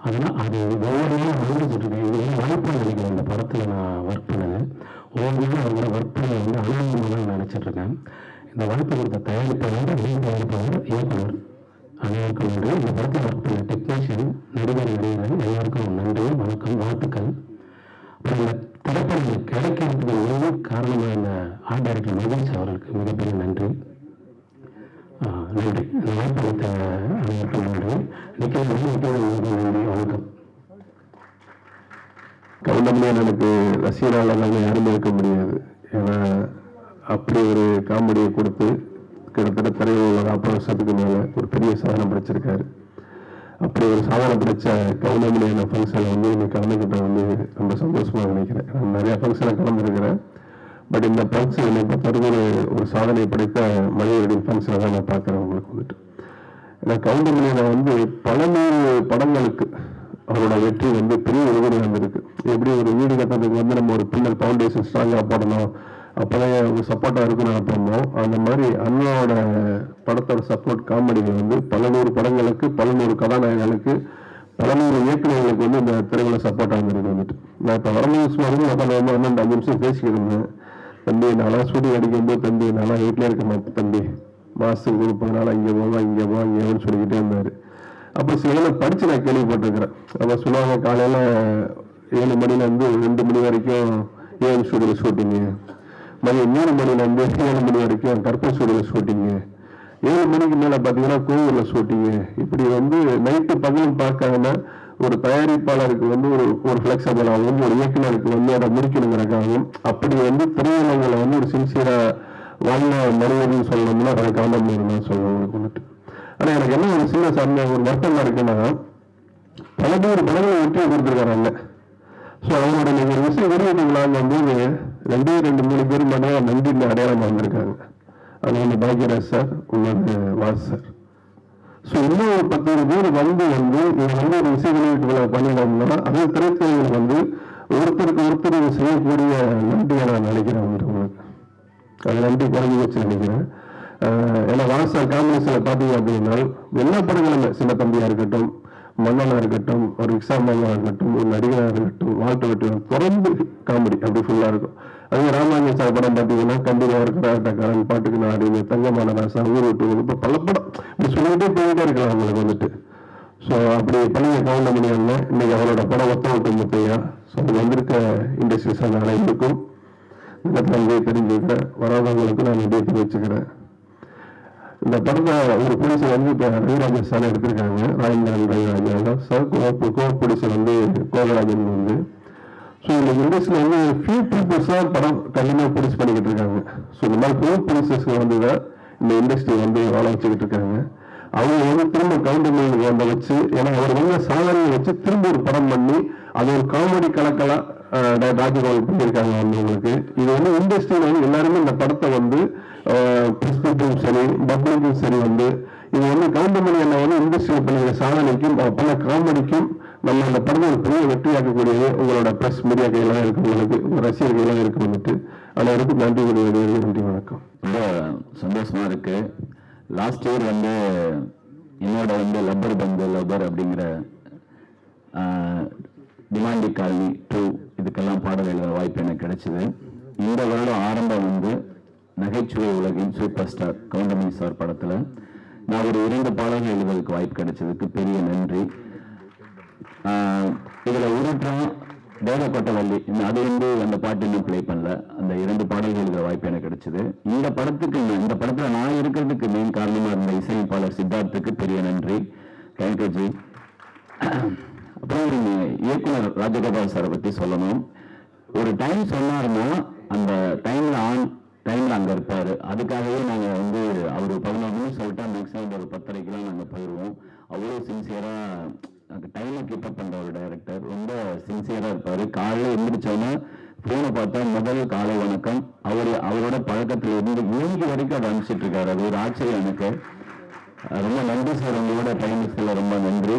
அதனால் அது ஒவ்வொருமே அனுபவிச்சுட்ருக்கேன். இது வாய்ப்பு நினைக்கிறேன். இந்த படத்தில் நான் ஒர்க் பண்ணது ஒவ்வொரு அவங்களோட ஒர்க் பண்ண அனுபவமாக நான் நினச்சிட்ருக்கேன். இந்த வாய்ப்பு கொடுத்த தயாரிப்பாளர், இயக்குனர் அனைவருக்கும் நன்றி. இந்த படத்தில் ஒர்க் பண்ண டெக்னீஷியன், நடிகர்கள் எல்லாருக்கும் நன்றி, வணக்கம், வாழ்த்துக்கள். அப்புறம் இந்த திரைப்படங்கள் கிடைக்கிறதுக்கு ஒரே காரணமாக இந்த ஆர்ட் டைரக்டர் மகிழ்ச்சி அவர்களுக்கு மிகப்பெரிய நன்றி. நன்றி. இந்த வாய்ப்பு கொடுத்த அனைவருக்கும் நன்றி. நன்றி, வணக்கம். கவுண்டமணியன் எனக்கு ரசிகராளர்கள் யாருமே இருக்க முடியாது. ஏன்னா அப்படி ஒரு காமெடியை கொடுத்து கிட்டத்தட்ட திரையில் உள்ள 40 வருஷத்துக்கு மேலே ஒரு பெரிய சாதனை படைச்சிருக்காரு. அப்படி ஒரு சாதனை படைச்ச கவுண்டமணியான ஃபங்க்ஷனை இன்னைக்கு கலந்துக்கிட்ட ரொம்ப சந்தோஷமாக நினைக்கிறேன். நான் நிறைய ஃபங்க்ஷனை கலந்துருக்கிறேன். பட் இந்த ஃபங்க்ஷன் என்னை பொறுத்தவரைக்கும் ஒரு சாதனை படைத்த மனிதர்களின் ஃபங்க்ஷனை தான் நான் பார்க்குறேன். உங்களுக்கு ஏன்னா கவுண்டமணியனை பல 100 படங்களுக்கு அவரோட வெற்றி பெரிய உதவி வந்திருக்கு. எப்படி ஒரு வீடு கட்டுறதுக்கு நம்ம ஒரு பில்லர் ஃபவுண்டேஷன் ஸ்ட்ராங்காக போடணும், அப்போதான் ஒரு சப்போர்ட்டாக இருக்குன்னு நினைப்போமோ, அந்த மாதிரி அண்ணாவோட படத்தோட சப்போர்ட் காமெடிகள் பல 100 படங்களுக்கு, பல 100 கதாநாயகர்களுக்கு, பல 100 இயக்குநர்களுக்கு இந்த திரையில சப்போர்ட்டாக இருந்திருக்கு. நான் இப்போ வரமேஸ்வரம் நான் 5 நிமிஷம் பேசிக்கிட்டு இருந்தேன். தம்பி நான்லாம் ஷூட்டிங் அடிக்கும்போது, தம்பி நான்லாம் வீட்டிலே இருக்க மாட்டேன் தம்பி, மாதத்துக்கு கொடுப்பதுனால இங்கே போவோம் இங்கே போவோம் இங்கேன்னு சொல்லிக்கிட்டே இருந்தார். அப்போ சில படித்து நான் கேள்விப்பட்டிருக்கிறேன். அப்போ சொல்லுவாங்க காலையில் 7 மணிலேருந்து 2 மணி வரைக்கும் ஏஎம் ஸ்டூடியோவில் ஷூட்டிங்கு, மதியம் 3 மணிலேருந்து 7 மணி வரைக்கும் கற்பல் ஸ்டூடியோவில் ஷூட்டிங்கு, 7 மணிக்கு மேலே பார்த்தீங்கன்னா கோவிலில் ஷூட்டிங்கு. இப்படி நைட்டு பகலும் பார்க்காம ஒரு தயாரிப்பாளருக்கு ஒரு ஃப்ளெக்சிபிளாகவும், ஒரு இயக்குநருக்கு அதை முடிக்கணுங்கிறக்காகவும் அப்படி திரையுலகில் ஒரு சின்சியராக வாழ்ந்த மனிதர்னு சொல்லணும்னா அதை கவனம் சொல்லுவாங்க. ஆனால் எனக்கு என்ன ஒரு சின்ன ஒரு வருத்தம் இருக்குன்னா, பல பேர் படங்களை வெற்றியை கொடுத்துருக்காங்க. ஸோ அவங்களோட நீங்கள் ஒரு விஷயம் வெளியிட்டீங்களான்னு 2-3 பேர் மட்டும் நன்றி அடையாளமாக வந்திருக்காங்க. அது பாக்யராஜ் சார், இன்னொரு வாஸ் சார். ஸோ இன்னும் ஒரு 10 பேர் இங்கே ஒரு இசை வெளியீட்டு பண்ணிட்டோம்னா அது திரைத்துறைகள் ஒருத்தருக்கு ஒருத்தர் செய்யக்கூடிய நன்றியை நான் நினைக்கிறேன். உங்களுக்கு அது நன்றி குறைஞ்சி வச்சு நினைக்கிறேன். ஏன்னா வாசா காம்பினேஷன்ல பார்த்தீங்க அப்படின்னா எல்லா படங்களுமே சின்ன தம்பியா இருக்கட்டும், மன்னனாக இருக்கட்டும், ஒரு விக்ஸாமன்னாக இருக்கட்டும், ஒரு நடிகராக இருக்கட்டும், வாழ்த்து வெட்டுவன் தொடர்ந்து காமெடி அப்படி ஃபுல்லாக இருக்கும். அதே ராமாயண சார் படம் பார்த்தீங்கன்னா கண்டிப்பாக இருக்கிறாட்டக்காரன், பாட்டுக்கு நாடு, தங்கமான ராசா, ஊர் விட்டு இப்போ பல படம் இப்படி சொல்லிக்கிட்டே போயிட்டே இருக்கலாம் அவங்களுக்கு வந்துட்டு. ஸோ அப்படி பண்ணி கவுண்டமணி அண்ணன் இன்னைக்கு அவரோட படம் ஒத்த விட்டு முத்தையா. ஸோ அது வந்திருக்க இண்டஸ்ட்ரீஸ் அனைவருக்கும் வந்து தெரிஞ்சுக்கிற வராதவங்களுக்கு நான் நன்றி வச்சுக்கிறேன். இந்த படத்தை ஒரு போலீஸை வந்து இப்போ ரவிராஜா சார் எடுத்திருக்காங்க, ராயந்தரன் ரவிராஜா சார், கோப்புடிசை வந்து கோகராஜன் வந்து. ஸோ இந்த இண்டஸ்ட்ரியில் வந்து ஃபியூ பீப்புள்ஸ் தான் படம் கண்டிப்பாக ப்ரொடியூஸ் பண்ணிக்கிட்டு இருக்காங்க. ஸோ இந்த மாதிரி ஃபியூ ப்ரொடியூசர்ஸ் வந்து தான் இந்த இண்டஸ்ட்ரி வந்து வாழ வச்சுக்கிட்டு இருக்காங்க. அவங்க வந்து திரும்ப கவுண்டமணி வந்த வச்சு, ஏன்னா அவர் வந்து சாதனையை வச்சு திரும்ப ஒரு படம் பண்ணி அது ஒரு காமெடி கலக்கலாம் ராஜகோபால் பண்ணியிருக்காங்க வந்து உங்களுக்கு. இது வந்து இண்டஸ்ட்ரியில் வந்து எல்லாருமே இந்த படத்தை வந்து பிரஸ்பெக்டும் சரி, பப்ளிக்கும் சரி வந்து இது வந்து கவுண்டமணி என்ன வந்து இண்டஸ்ட்ரியில் பண்ணிக்கிற சாதனைக்கும் பண்ண காமெடிக்கும் நம்ம இந்த படத்தை ஒரு பெரிய வெற்றியாக்கக்கூடியது உங்களோட ப்ரெஸ் மீடியா கையெல்லாம் இருக்கு, உங்களுக்கு உங்கள் ரசிகர் கையெல்லாம் இருக்கு வந்துட்டு. அனைவருக்கும் நன்றி கூறுவது. நன்றி, வணக்கம். ரொம்ப சந்தோஷமா இருக்கு. லாஸ்ட் இயர் வந்து என்னோட வந்து லப்பர் பந்து லப்பர் அப்படிங்கிற டிமாண்டி காலனி 2 இதுக்கெல்லாம் பாடல் எழுத வாய்ப்பு எனக்கு கிடைச்சது. இந்த வருடம் ஆரம்பம் வந்து நகைச்சுவை உலகின் சூப்பர் ஸ்டார் கவுண்டமணி சார் படத்துல நான் ஒரு 2 பாடல்கள் எழுதுவதற்கு வாய்ப்பு கிடைச்சதுக்கு பெரிய நன்றி. இதுல உருட்டான் தேவக்கொட்டவள்ளி அது வந்து அந்த பாட்டு இன்னும் பிளே பண்ணல. அந்த 2 பாடல்கள் எழுத வாய்ப்பு எனக்கு கிடைச்சது. இந்த படத்துல நான் இருக்கிறதுக்கு மெயின் காரணமா இருந்த இசையமைப்பாளர் சித்தார்த்துக்கு பெரிய நன்றி. Thank you G. அப்புறம் ஒரு இயக்குனர் ராஜகோபால் சாரை பத்தி சொல்லணும். ஒரு டைம் சொன்னாருன்னா அந்த டைம்ல அங்க இருப்பாரு. அதுக்காகவே நாங்க வந்து அவரு 11 சொல்லிட்டா மேக்ஸிமம் ஒரு 10:30 நாங்க போயிடுவோம். அவ்வளவு சின்சியரா அந்த டைமை கீப் அப் பண்ற ஒரு டைரக்டர். ரொம்ப சின்சியரா இருப்பாரு. காலையில எழுந்திரிச்சோன்னா போனை பார்த்தா முதல் காலை வணக்கம். அவரோட பழக்கத்துல இருந்து மூஞ்சி வரைக்கும் அதை அனுப்பிச்சிட்டு இருக்காரு. அது ஒரு ஆச்சரியம் எனக்கு. ரொம்ப நன்றி சார், உங்களோட டைமிங்ஸ்ல ரொம்ப நன்றி.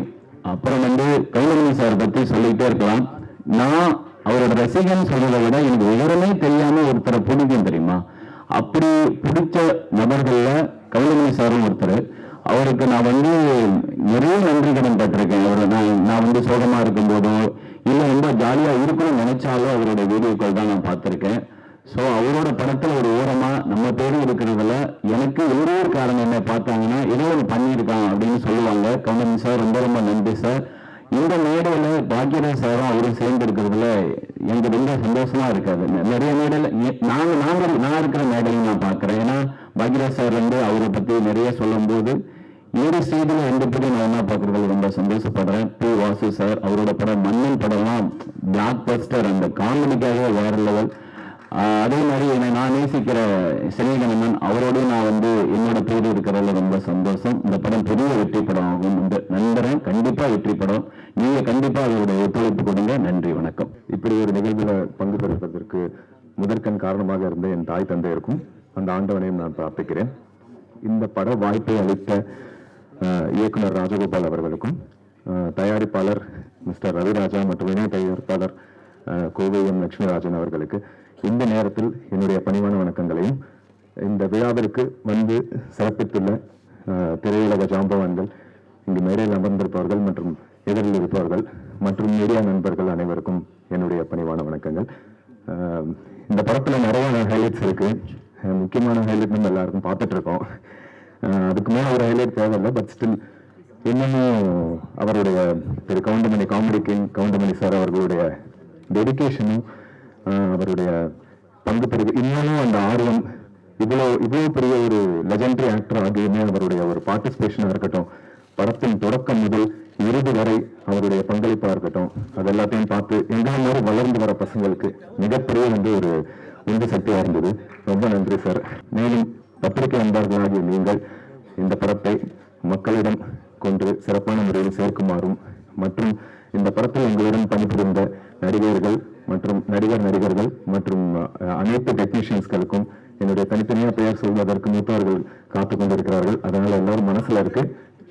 அப்புறம் வந்து கவுண்டமணி சார் பத்தி சொல்லிக்கிட்டே இருக்கலாம். நான் அவரோட ரசிகன் சொல்றதை விட எனக்கு விவரமே தெரியாம ஒருத்தரை பிடிக்கும் தெரியுமா. அப்படி பிடிச்ச நபர்கள்ல கவுண்டமணி சாரும் ஒருத்தர். அவருக்கு நான் வந்து நிறைய நன்றி கடன் பட்டிருக்கேன். அவர் நான் வந்து சோகமா இருக்கும் போதோ இல்ல ரொம்ப ஜாலியா இருக்கணும்னு நினைச்சாலும் அவருடைய வீடியோக்கள் தான் நான் பார்த்திருக்கேன். ஸோ அவரோட படத்துல ஒரு ஓரமா நம்ம பேரும் இருக்கிறதுல எனக்கு ஒரே ஒரு காரணம் என்ன பார்த்தாங்கன்னா ஏதோ ஒன்று பண்ணியிருக்கான் அப்படின்னு சொல்லுவாங்க. கவுண்டமணி சார் ரொம்ப ரொம்ப நன்றி சார். இந்த மேடையில பாக்யராஜ் சாரும் அவரும் சேர்ந்து இருக்கிறதுல எனக்கு ரொம்ப சந்தோஷமா இருக்காது. நிறைய மேடையில நான் இருக்கிற மேடையும் நான் பார்க்கிறேன். ஏன்னா பாக்யராஜ் சார் வந்து அவரை பத்தி நிறைய சொல்லும் போது இந்த ஸ்டேஜில் 2 பேரும் நான் என்ன பார்க்கறது ரொம்ப சந்தோஷப்படுறேன். பி வாசு சார் அவரோட படம் மன்னன் படம்லாம் பிளாக் பஸ்டர், அந்த காமெடிக்காக வேற லெவல். அதே மாதிரி என்னை நான் நேசிக்கிற சினேகனன் அவரோடய நான் வந்து என்னோட பேர் இருக்கிறதுல ரொம்ப சந்தோஷம். இந்த படம் பெரிய வெற்றி படம் ஆகும் நம்புறேன். கண்டிப்பா வெற்றி படம். நீங்க கண்டிப்பா அதோடைய ஒத்துழைப்பு கொடுங்க. நன்றி, வணக்கம். இப்படி ஒரு நிகழ்வில் பங்கு பெறுவதற்கு முதற்கண் காரணமாக இருந்த என் தாய் தந்தையருக்கும் அந்த ஆண்டவனையும் நான் பிரார்த்திக்கிறேன். இந்த பட வாய்ப்பை அளித்த இயக்குனர் ராஜகோபால் அவர்களுக்கும், தயாரிப்பாளர் மிஸ்டர் ரவிராஜா மற்றும் இணை தயாரிப்பாளர் கோவை எம் லட்சுமிராஜன் அவர்களுக்கு இந்த நேரத்தில் என்னுடைய பணிவான வணக்கங்களையும், இந்த விழாவிற்கு வந்து சிறப்பித்துள்ள திரையுலக ஜாம்பவான்கள், இங்கு மேடையில் அமர்ந்திருப்பவர்கள் மற்றும் எதிரில் இருப்பவர்கள் மற்றும் மீடியா நண்பர்கள் அனைவருக்கும் என்னுடைய பணிவான வணக்கங்கள். இந்த படத்துல நிறைய ஹைலைட்ஸ் இருக்கு. முக்கியமான ஹைலைட் நம்ம எல்லாருக்கும் பார்த்துட்டு இருக்கோம். அதுக்கு மேலே ஒரு ஹைலைட் தேவையில்லை. பட் ஸ்டில் இன்னமும் அவருடைய Thiru Goundamani comedy king Goundamani sir அவர்களுடைய டெடிக்கேஷனும் அவருடைய பங்கு பெறுது. இன்னமும் அந்த ஆர்வம், இவ்வளோ பெரிய ஒரு லெஜெண்டரி ஆக்டர் ஆகியுமே அவருடைய ஒரு பார்ட்டிசிபேஷனாக இருக்கட்டும், படத்தின் தொடக்கம் முதல் இறுதி வரை அவருடைய பங்களிப்பாக இருக்கட்டும், அது எல்லாத்தையும் பார்த்து எங்களை மாதிரி வளர்ந்து வர பசங்களுக்கு மிகப்பெரிய வந்து ஒரு உந்து சக்தியாக இருந்தது. ரொம்ப நன்றி சார். மேலும் பத்திரிகை நண்பர்களாகிய நீங்கள் இந்த படத்தை மக்களிடம் கொண்டு சிறப்பான முறையில் சேர்க்குமாறும் மற்றும் இந்த படத்தில் எங்களுடன் பணிபுரிந்த நடிகர்கள் மற்றும் நடிகர்கள் மற்றும் அனைத்து டெக்னீஷியன்ஸ்களுக்கும் என்னுடைய தனித்தனியா பெயர் சொல்வதற்கு மூத்தவர்கள் காத்துக் கொண்டிருக்கிறார்கள். அதனால எல்லாரும் மனசுல இருக்கு.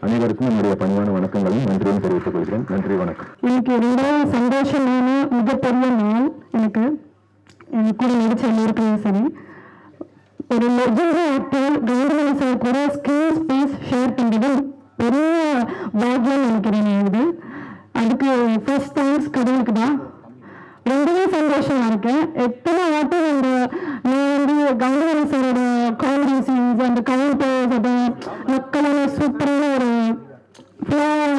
அனைவருக்கும் என்னுடைய பணிவான வணக்கங்களும் நன்றியும் தெரிவித்துக் கொள்கிறேன். நன்றி, வணக்கம். எனக்கு ரொம்ப சந்தோஷமான மிகப்பெரிய நாள். எனக்கு கூட நடிச்ச எல்லாருக்குமே சரி, ஒரு லெஜெண்டரி ஆக்டர் கவுண்டமணி சார் கூட ஸ்கிரீன் ஸ்பேஸ் ஷேர் பண்ணுறது பெரிய பாக்கியம் நினைக்கிறேன் இது. அதுக்கு ஃபர்ஸ்ட் தேங்க்ஸ் கடவுளுக்கு தான். ரொம்பவே சந்தோஷமா இருக்கேன். எத்தனை வாட்டி நான் கவுண்டமணி சாரோட காமெடி சீன்ஸ், அந்த கவுண்டர்ஸ், அந்த மக்களான சூப்பரான ஒரு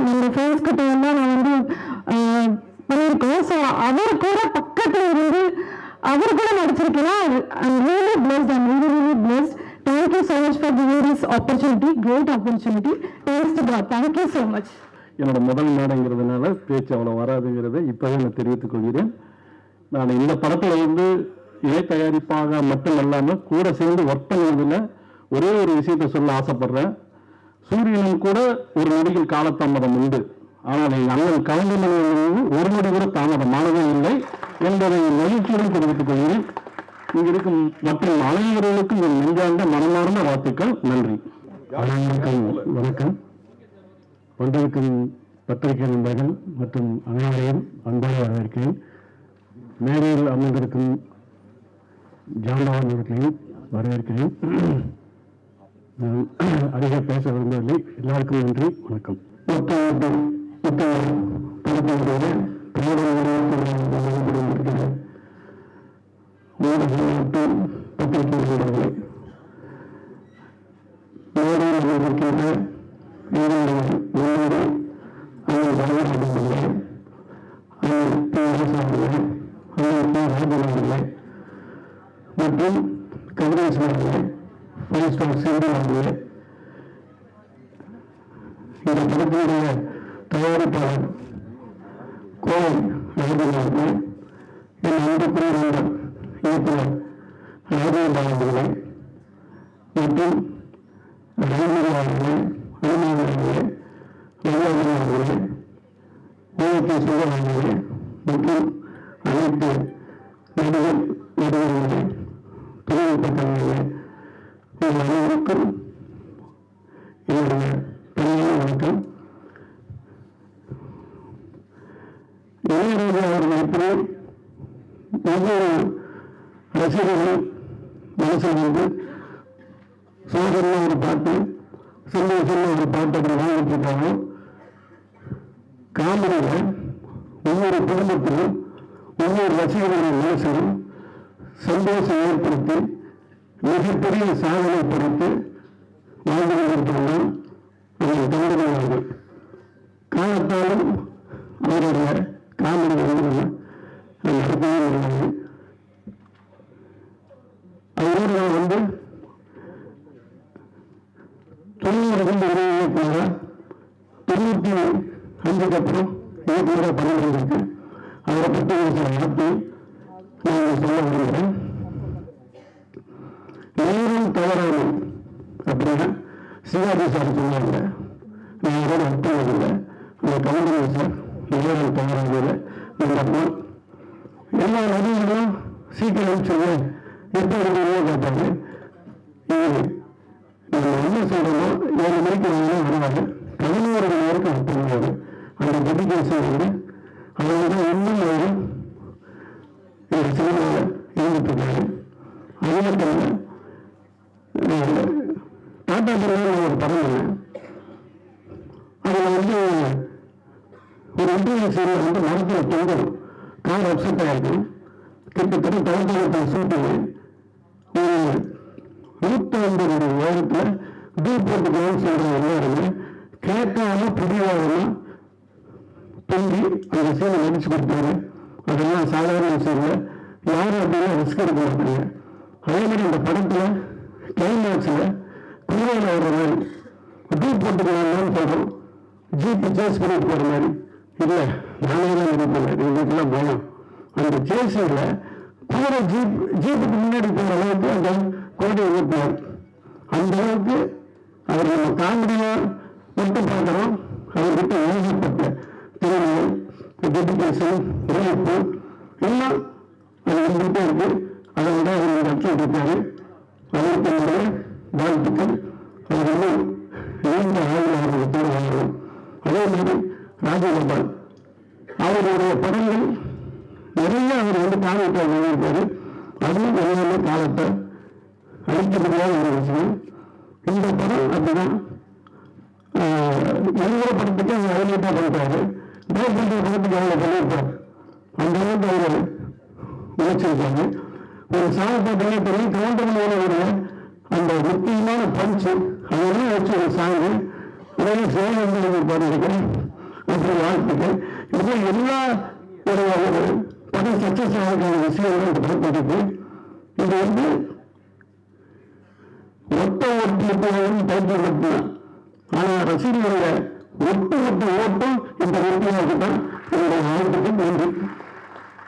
நம்ம ஃப்ரெண்ட்ஸ் கிட்ட எல்லாம் நான் பண்ணியிருக்கோம். ஸோ அவர் கூட பக்கத்தில் இருந்து அவர் கூட நடிச்சிருக்கேன்னா I'm really blessed. I'm really, really blessed. Thank you so much for giving this opportunity. Great opportunity. Thanks to God. Thank you so much. என்னோட முதல் மேடைங்கிறதுனால பேச்சு அவ்வளோ வராதுங்கிறத இப்போவே நான் தெரிவித்துக் கொள்கிறேன். நான் இந்த படத்தில் இணை தயாரிப்பாக மட்டும் இல்லாமல் கூட சேர்ந்து ஒர்க் பண்ணுவதில் ஒரே ஒரு விஷயத்தை சொல்ல ஆசைப்படுறேன். சூரியனும் கூட ஒரு நொடியில் காலதாமதம் உண்டு, ஆனால் எங்கள் அண்ணன் கவுண்டமணி ஒரு நொடி கூட தாமதமானதே இல்லை என்பதை மகிழ்ச்சியுடன் தெரிவித்துக் கொள்கிறேன். இங்க இருக்கும் மற்றும் அனைவர்களுக்கும் என் நெஞ்சார்ந்த மனமார்ந்த வாழ்த்துக்கள். நன்றி. வணக்கம். வந்திருக்கும் பத்திரிகை நண்பர்கள் மற்றும் அனைவரையும் அன்பாக வரவேற்கிறேன். மேடையில் அமர்ந்திருக்கும் ஜான்பாவன் அவர்களையும் வரவேற்கிறேன். நான் அதிக பேச விரும்பவில்லை. எல்லாருக்கும் நன்றி. வணக்கம். பத்திரிகை மற்றும் கவிதேஷ் அவர்களே, ஃபைவ் ஸ்டார் செந்தில் அவர்களே, இந்த படத்தினுடைய தயாரிப்பாளர் கோவை ராஜன் அவர்களே, என் அன்புக்குரிய நண்பர் இயக்குனர் ராஜேந்திரன் அவர்களே மற்றும் ராஜேந்திரன் அவர்களே, அனுமதி அவர்களே, ரவியாதன் அவர்களே, ஓகே சுந்தர் அவர்களே மற்றும் அனைத்து நடிகர் நடிகர்களே, தொழில்நுட்பங்களே, உங்கள் அனைவருக்கும் என்னுடைய பணியான வணக்கம். இளையராஜா அவர்கள் எப்படி ஒவ்வொரு ரசிகர்கள் மனசில் சோதனை ஒரு பாட்டு, சந்தோஷம் ஒரு பாட்டு அப்படி வாங்கிட்டு இருக்காங்க. காமெடியில் ஒவ்வொரு குடும்பத்திலும் ஒவ்வொரு ரசிகர்களின் மனசிலும் சந்தோஷம் ஏற்படுத்தி மிகப்பெரிய சாதனை படைத்து வாழ்ந்து கொண்டிருப்பவர்கள் அவர்கள் கண்டுகொள்வார்கள். காலத்தாலும் அவருடைய காமெடி நடக்கவே முடியாது. அவரோடு நான் 90 இயக்குநராக 95 அப்புறம் இயக்குநராக பணிபுரிந்திருக்கேன். அவரை பற்றி ஒரு சில வார்த்தை நான் சொல்ல விரும்புகிறேன். நேரம் தவறாமல் அப்படின்னா சிவாஜி சார் சொன்னாங்க. நான் அவரோட ஒப்புவதில்லை. அந்த கவுண்டமணி சார் நேரம் தவறாமல் நம்ம எல்லா நடிகர்களும் சீக்கிரம் சொல்லுவேன் எப்போ கேட்பாங்க. நம்ம என்ன சொல்றோமோ 7 மணிக்கு வருவாங்க, 11 மணி வரைக்கும் ஒப்புவாங்க. அந்த டெடிகேஷன் அவங்க இன்னும் இந்த சினிமாவில் இருந்துட்டு இருக்காரு. அது மட்டும் இல்லை, டாடா பிரியாணி ஒரு படம் இல்லை, அதில் ஒரு இன்டர்வியூ சீரியல் மரத்தில் தொங்கும் கார் அப்செட் ஆகிருக்கு. கிட்டத்தட்ட தளத்தளத்தில் சூட்டிங்க ஒரு 150 உயரத்தில் டூப் போட்டுக்கலாம்னு சொல்கிற எல்லாருமே கேட்காம புதியாகமா தொங்கி அந்த சீனை நடிச்சு கொடுத்தாரு. அதெல்லாம் சாதாரண விஷயம் இல்லை. யாரும் அப்படின்னா ரிஸ்க் எடுக்க மாட்டாங்க. அதே மாதிரி இந்த படத்தில் கிளைமேக்ஸில் குதிரையில் வர்ற மாதிரி டூப் போட்டுக்கலாம்னு சொல்கிறோம். ஜீப்பு சேஸ் பண்ணிட்டு போகிற மாதிரி இல்லை, நானே தான் நினைப்பேன். இதுக்கெல்லாம் போகணும். அந்த சேஸில் குதிரை ஜீப்புக்கு முன்னாடி போகிற அளவுக்கு அந்த கோட்டையை ஊட்டுவார். அந்த அளவுக்கு அவர் நம்ம காமெடியாக மட்டும் பார்க்குறோம். அவர்கிட்ட எழுதப்பட்ட திறமை, டெடிகேஷன், உழைப்பு எல்லாம் அது வந்துகிட்டே இருக்கு. அதை விட அவர் இந்த இடத்துல இருக்காரு. அவருக்கு என்னுடைய வாழ்த்துக்கள். அவர் நீண்ட ஆய்வு அவர்களுக்கு வாங்கணும். அதே மாதிரி ராஜகோபால் அவருடைய படங்கள் நிறைய அவர் காலத்தை வாங்கியிருக்காரு. அதுவும் எல்லாமே காலத்தை அழிக்க முடியாத ஒரு விஷயம். இந்த படம் அப்படிதான் எழுதுகிற படத்துக்கு அவங்க ஹைலைட்டாக பண்ணுறாரு, டைரக்ட் பண்ணுற படத்துக்கு அவங்க பண்ணியிருப்பார். அந்த அளவுக்கு அவர் உழைச்சிருக்காங்க. ஒரு சாங் பார்த்தீங்கன்னா தெரியும், கவுண்டமணியோட அந்த முக்கியமான பஞ்சு அதெல்லாம் வச்சு ஒரு சாங்கு இதெல்லாம் சேவை பாடியிருக்கேன். அப்படி வாழ்த்துக்கள். இது எல்லா ஒரு படம் சக்சஸ் ஆகிற விஷயங்களும் இந்த படத்துக்கு இது வந்து ஒத்த ஒட்டுமொத்தம் டைட்டில் மட்டும்தான். ஆனால் ரசிகர்களுடைய ஒட்டுமொத்த ஓட்டம் இந்த வெற்றியாக தான் என்னுடைய வாழ்த்துக்கள். நன்றி.